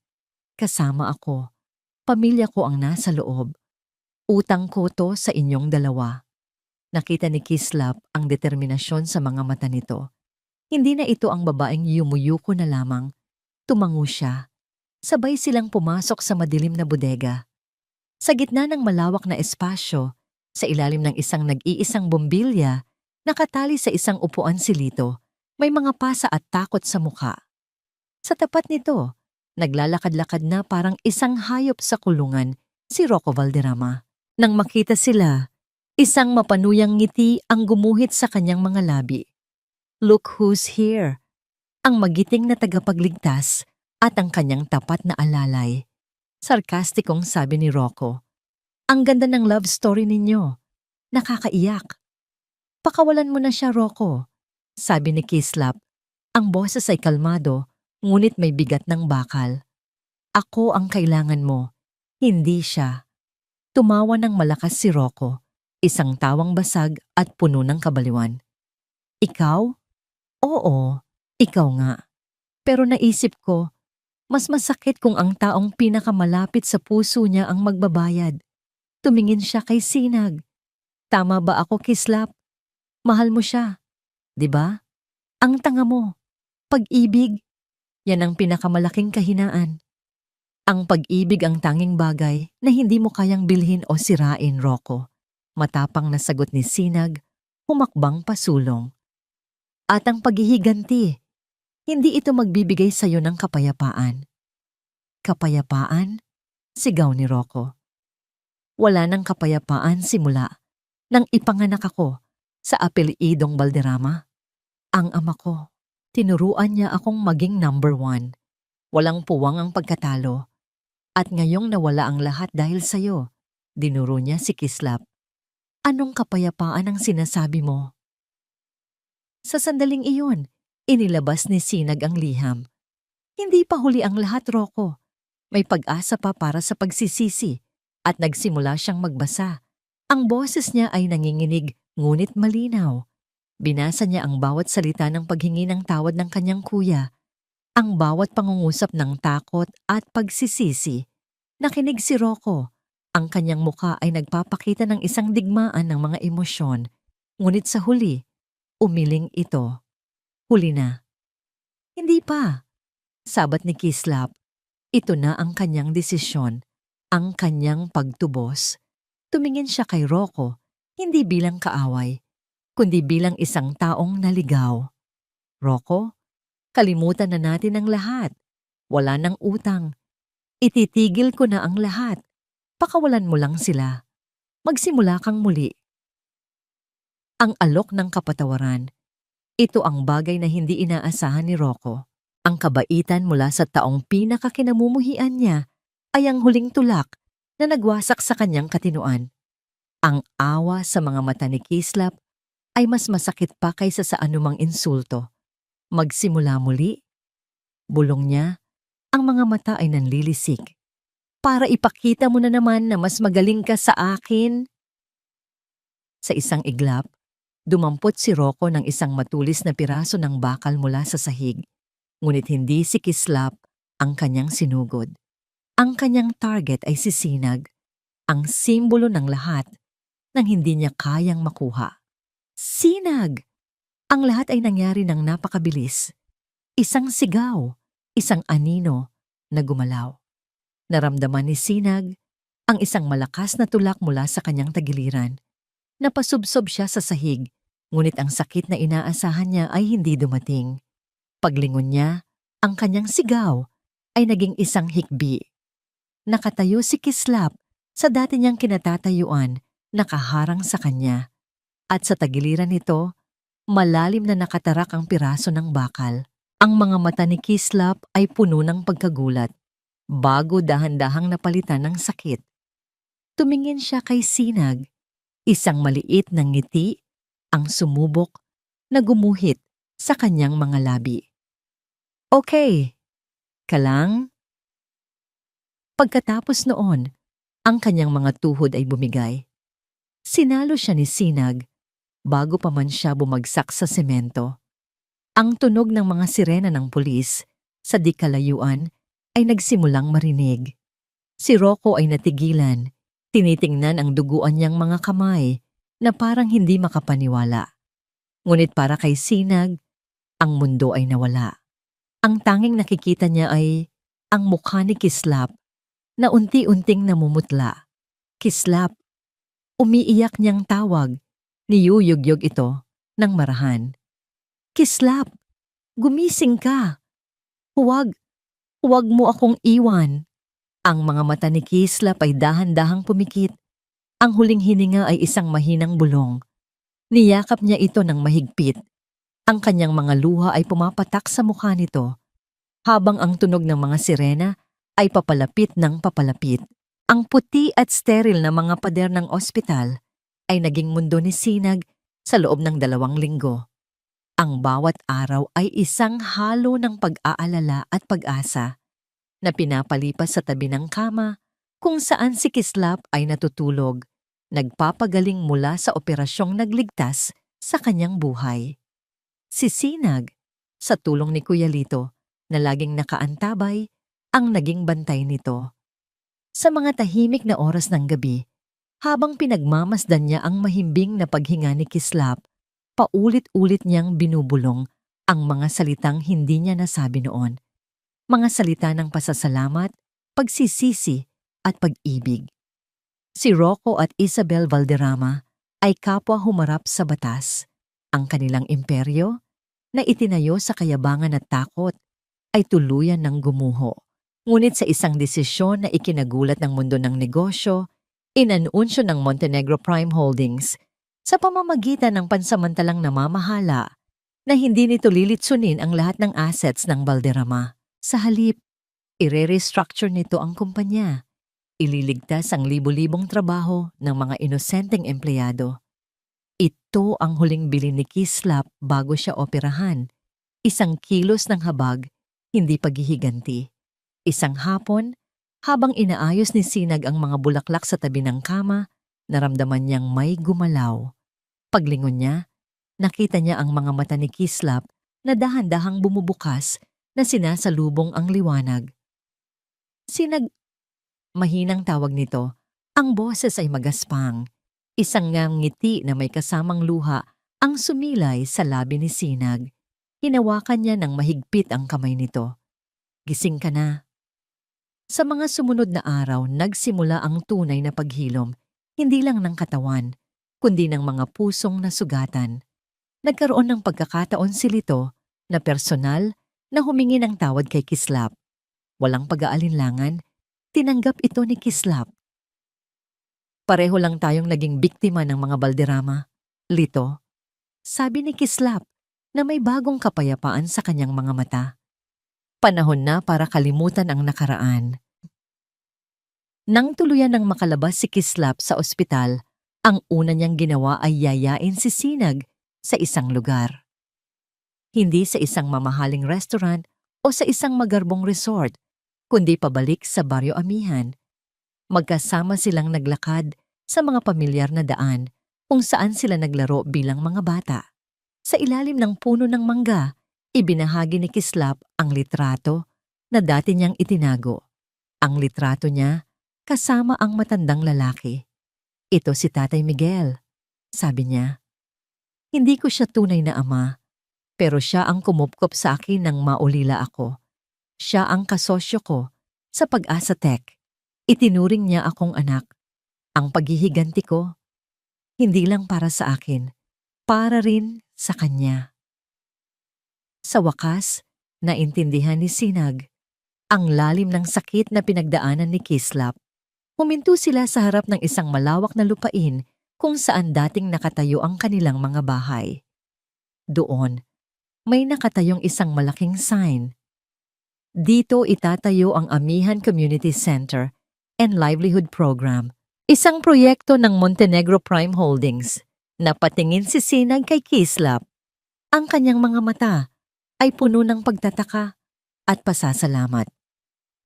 Kasama ako. Pamilya ko ang nasa loob. Utang ko to sa inyong dalawa. Nakita ni Kislap ang determinasyon sa mga mata nito. Hindi na ito ang babaeng yumuyuko na lamang. Tumango siya. Sabay silang pumasok sa madilim na bodega. Sa gitna ng malawak na espasyo, sa ilalim ng isang nag-iisang bombilya, nakatali sa isang upuan si Lito, may mga pasa at takot sa mukha. Sa tapat nito, naglalakad-lakad na parang isang hayop sa kulungan si Rocco Valderrama. Nang makita sila, isang mapanuyang ngiti ang gumuhit sa kanyang mga labi. Look who's here! Ang magiting na tagapagligtas at ang kanyang tapat na alalay. Sarkastikong sabi ni Rocco. Ang ganda ng love story ninyo. Nakakaiyak. Pakawalan mo na siya, Rocco, sabi ni Kislap. Ang boses ay kalmado, ngunit may bigat ng bakal. Ako ang kailangan mo, hindi siya. Tumawa ng malakas si Rocco, isang tawang basag at puno ng kabaliwan. Ikaw? Oo, ikaw nga. Pero naisip ko, mas masakit kung ang taong pinakamalapit sa puso niya ang magbabayad. Tumingin siya kay Sinag. Tama ba ako, Kislap? Mahal mo siya, di ba? Ang tanga mo. Pag-ibig, yan ang pinakamalaking kahinaan. Ang pag-ibig ang tanging bagay na hindi mo kayang bilhin o sirain, Rocco. Matapang na sagot ni Sinag, humakbang pasulong. At ang paghihiganti, hindi ito magbibigay sa iyo ng kapayapaan. Kapayapaan? Sigaw ni Rocco. Wala ng kapayapaan simula nang ipanganak ako sa apelyidong Valderrama. Ang ama ko, tinuruan niya akong maging number 1. Walang puwang ang pagkatalo. At ngayong nawala ang lahat dahil sa'yo, dinuro niya si Kislap. Anong kapayapaan ang sinasabi mo? Sa sandaling iyon, inilabas ni Sinag ang liham. Hindi pa huli ang lahat, Rocco. May pag-asa pa para sa pagsisisi at nagsimula siyang magbasa. Ang boses niya ay nanginginig ngunit malinaw. Binasa niya ang bawat salita ng paghingi ng tawad ng kanyang kuya, ang bawat pangungusap ng takot at pagsisisi. Nakinig si Rocco. Ang kanyang muka ay nagpapakita ng isang digmaan ng mga emosyon. Ngunit sa huli, umiling ito. Huli na. Hindi pa. Sabat ni Kislap. Ito na ang kanyang desisyon, ang kanyang pagtubos. Tumingin siya kay Rocco, hindi bilang kaaway, kundi bilang isang taong naligaw. Rocco, kalimutan na natin ang lahat. Wala nang utang. Ititigil ko na ang lahat. Pakawalan mo lang sila. Magsimula kang muli. Ang alok ng kapatawaran. Ito ang bagay na hindi inaasahan ni Rocco. Ang kabaitan mula sa taong pinakakinamumuhian niya ay ang huling tulak na nagwasak sa kanyang katinuan. Ang awa sa mga mata ni Kislap ay mas masakit pa kaysa sa anumang insulto. Magsimula muli. Bulong niya, ang mga mata ay nanlilisik. Para ipakita mo na naman na mas magaling ka sa akin. Sa isang iglap, dumampot si Rocco ng isang matulis na piraso ng bakal mula sa sahig. Ngunit hindi si Kislap ang kanyang sinugod. Ang kanyang target ay si Sinag, ang simbolo ng lahat ng hindi niya kayang makuha. Sinag! Ang lahat ay nangyari ng napakabilis. Isang sigaw, isang anino na gumalaw. Naramdaman ni Sinag ang isang malakas na tulak mula sa kanyang tagiliran. Napasubsob siya sa sahig, ngunit ang sakit na inaasahan niya ay hindi dumating. Paglingon niya, ang kanyang sigaw ay naging isang hikbi. Nakatayo si Kislap sa dati niyang kinatatayuan, nakaharang sa kanya. At sa tagiliran nito, malalim na nakatarak ang piraso ng bakal. Ang mga mata ni Kislap ay puno ng pagkagulat, bago dahan-dahang napalitan ng sakit. Tumingin siya kay Sinag, isang maliit na ngiti ang sumubok na gumuhit sa kanyang mga labi. Okay, ka lang? Pagkatapos noon, ang kanyang mga tuhod ay bumigay. Sinalo siya ni Sinag bago pa man siya bumagsak sa semento. Ang tunog ng mga sirena ng pulis sa di kalayuan ay nagsimulang marinig. Si Rocco ay natigilan, tinitingnan ang duguan niyang mga kamay na parang hindi makapaniwala. Ngunit para kay Sinag, ang mundo ay nawala. Ang tanging nakikita niya ay ang mukha ni Kislap na unti-unting namumutla. Kislap, umiiyak niyang tawag, niyuyugyog ito ng marahan. Kislap, gumising ka. Huwag mo akong iwan. Ang mga mata ni Kislap ay dahan-dahang pumikit. Ang huling hininga ay isang mahinang bulong. Niyakap niya ito ng mahigpit. Ang kanyang mga luha ay pumapatak sa mukha nito, habang ang tunog ng mga sirena ay papalapit ng papalapit. Ang puti at steril na mga pader ng ospital ay naging mundo ni Sinag sa loob ng 2 linggo. Ang bawat araw ay isang halo ng pag-aalala at pag-asa na pinapalipas sa tabi ng kama kung saan si Kislap ay natutulog, nagpapagaling mula sa operasyong nagligtas sa kanyang buhay. Si Sinag, sa tulong ni Kuya Lito, na laging nakaantabay, ang naging bantay nito. Sa mga tahimik na oras ng gabi, habang pinagmamasdan niya ang mahimbing na paghinga ni Kislap, paulit-ulit niyang binubulong ang mga salitang hindi niya nasabi noon. Mga salita ng pasasalamat, pagsisisi at pag-ibig. Si Rocco at Isabel Valderrama ay kapwa humarap sa batas. Ang kanilang imperyo, na itinayo sa kayabangan at takot, ay tuluyan ng gumuho. Ngunit sa isang desisyon na ikinagulat ng mundo ng negosyo, inanunsyo ng Montenegro Prime Holdings sa pamamagitan ng pansamantalang namamahala na hindi nito lilitsunin ang lahat ng assets ng Valderrama. Sa halip, ire-restructure nito ang kumpanya. Ililigtas ang libu-libong trabaho ng mga inosenteng empleyado. Ito ang huling bilin ni Kislap bago siya operahan. Isang kilos ng habag, hindi paghihiganti. Isang hapon, habang inaayos ni Sinag ang mga bulaklak sa tabi ng kama, naramdaman niyang may gumalaw. Paglingon niya, nakita niya ang mga mata ni Kislap na dahan-dahang bumubukas na sinasalubong ang liwanag. Sinag, mahinang tawag nito, ang boses ay magaspang. Isang ngiti na may kasamang luha ang sumilay sa labi ni Sinag. Hinawakan niya ng mahigpit ang kamay nito. Gising ka na. Sa mga sumunod na araw, nagsimula ang tunay na paghilom, hindi lang ng katawan, kundi ng mga pusong nasugatan. Nagkaroon ng pagkakataon si Lito na personal na humingi ng tawad kay Kislap. Walang pag-aalinlangan, tinanggap ito ni Kislap. Pareho lang tayong naging biktima ng mga balderrama. Lito, sabi ni Kislap na may bagong kapayapaan sa kanyang mga mata. Panahon na para kalimutan ang nakaraan. Nang tuluyan ng makalabas si Kislap sa ospital, ang una niyang ginawa ay yayain si Sinag sa isang lugar. Hindi sa isang mamahaling restaurant o sa isang magarbong resort, kundi pabalik sa Baryo Amihan. Magkasama silang naglakad sa mga pamilyar na daan kung saan sila naglaro bilang mga bata. Sa ilalim ng puno ng mangga, ibinahagi ni Kislap ang litrato na dati niyang itinago. Ang litrato niya kasama ang matandang lalaki. Ito si Tatay Miguel, sabi niya. Hindi ko siya tunay na ama, pero siya ang kumupkop sa akin nang maulila ako. Siya ang kasosyo ko sa Pag-asa Tech. Itinuring niya akong anak. Ang paghihiganti ko, hindi lang para sa akin, para rin sa kanya. Sa wakas, naintindihan ni Sinag ang lalim ng sakit na pinagdaanan ni Kislap. Huminto sila sa harap ng isang malawak na lupain kung saan dating nakatayo ang kanilang mga bahay. Doon, may nakatayong isang malaking sign. Dito itatayo ang Amihan Community Center and Livelihood Program, isang proyekto ng Montenegro Prime Holdings. Napatingin si Sinag kay Kislap. Ang kanyang mga mata ay puno ng pagtataka at pasasalamat.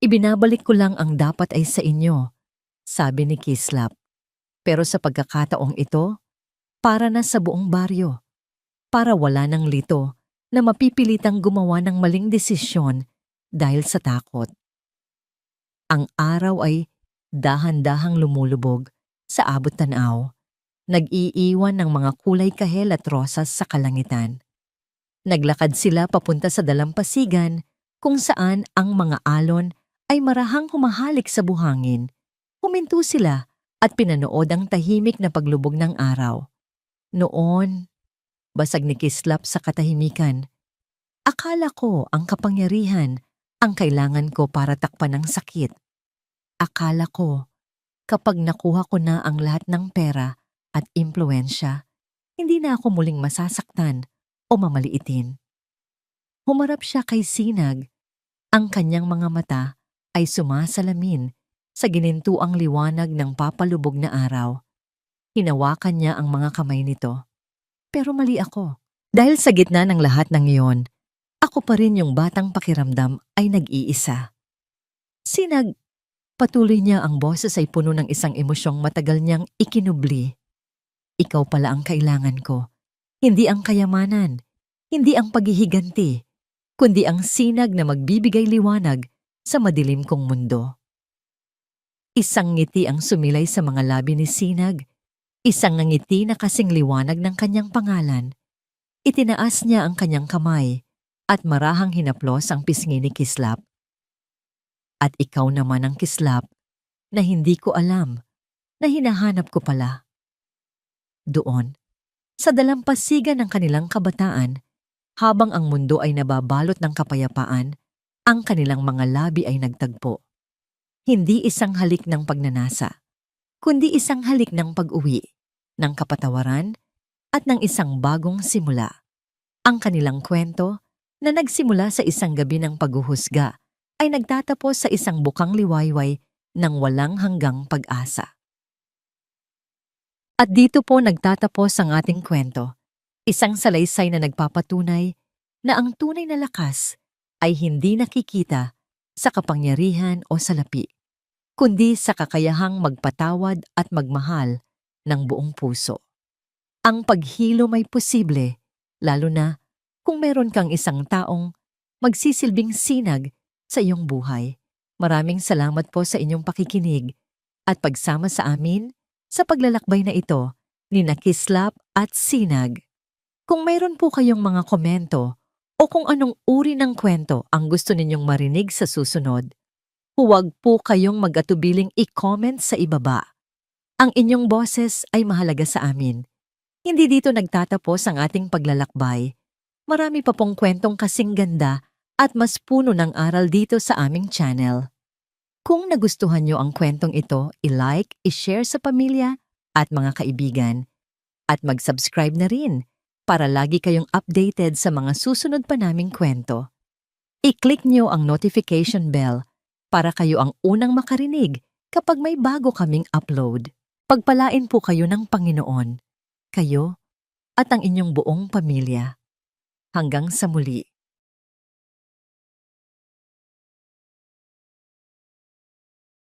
Ibinabalik ko lang ang dapat ay sa inyo, sabi ni Kislap. Pero sa pagkakataong ito, para na sa buong baryo. Para wala ng lito na mapipilitang gumawa ng maling desisyon dahil sa takot. Ang araw ay dahan-dahang lumulubog sa abot tanaw. Nag-iiwan ng mga kulay kahel at rosas sa kalangitan. Naglakad sila papunta sa dalampasigan kung saan ang mga alon ay marahang humahalik sa buhangin. Huminto sila at pinanood ang tahimik na paglubog ng araw. Noon, basag ni Kislap sa katahimikan, akala ko ang kapangyarihan ang kailangan ko para takpan ng sakit. Akala ko, kapag nakuha ko na ang lahat ng pera at impluensya, hindi na ako muling masasaktan o mamaliitin. Humarap siya kay Sinag. Ang kanyang mga mata ay sumasalamin sa ginintuang liwanag ng papalubog na araw. Hinawakan niya ang mga kamay nito. Pero mali ako. Dahil sa gitna ng lahat ng iyon, ako pa rin yung batang pakiramdam ay nag-iisa. Sinag, patuloy niya, ang boses ay puno ng isang emosyong matagal niyang ikinubli. Ikaw pala ang kailangan ko. Hindi ang kayamanan, hindi ang paghihiganti, kundi ang sinag na magbibigay liwanag sa madilim kong mundo. Isang ngiti ang sumilay sa mga labi ni Sinag, isang ngiti na kasing liwanag ng kanyang pangalan. Itinaas niya ang kanyang kamay at marahang hinaplos ang pisngi ni Kislap. At ikaw naman ang Kislap na hindi ko alam na hinahanap ko pala. Doon, sa dalampasigan ng kanilang kabataan, habang ang mundo ay nababalot ng kapayapaan, ang kanilang mga labi ay nagtagpo. Hindi isang halik ng pagnanasa, kundi isang halik ng pag-uwi, ng kapatawaran, at ng isang bagong simula. Ang kanilang kwento, na nagsimula sa isang gabi ng paghuhusga, ay nagtatapos sa isang bukang liwayway ng walang hanggang pag-asa. At dito po nagtatapos ang ating kwento, isang salaysay na nagpapatunay na ang tunay na lakas ay hindi nakikita sa kapangyarihan o salapi, kundi sa kakayahang magpatawad at magmahal ng buong puso. Ang paghilom ay posible, lalo na kung meron kang isang taong magsisilbing sinag sa iyong buhay. Maraming salamat po sa inyong pakikinig at pagsama sa amin sa paglalakbay na ito ni Kislap at Sinag. Kung mayroon po kayong mga komento o kung anong uri ng kwento ang gusto ninyong marinig sa susunod, huwag po kayong mag-atubiling i-comment sa ibaba. Ang inyong boses ay mahalaga sa amin. Hindi dito nagtatapos ang ating paglalakbay. Marami pa pong kwentong kasing ganda at mas puno ng aral dito sa aming channel. Kung nagustuhan nyo ang kwentong ito, i-like, i-share sa pamilya at mga kaibigan. At mag-subscribe na rin para lagi kayong updated sa mga susunod pa naming kwento. I-click nyo ang notification bell para kayo ang unang makarinig kapag may bago kaming upload. Pagpalain po kayo ng Panginoon, kayo at ang inyong buong pamilya. Hanggang sa muli.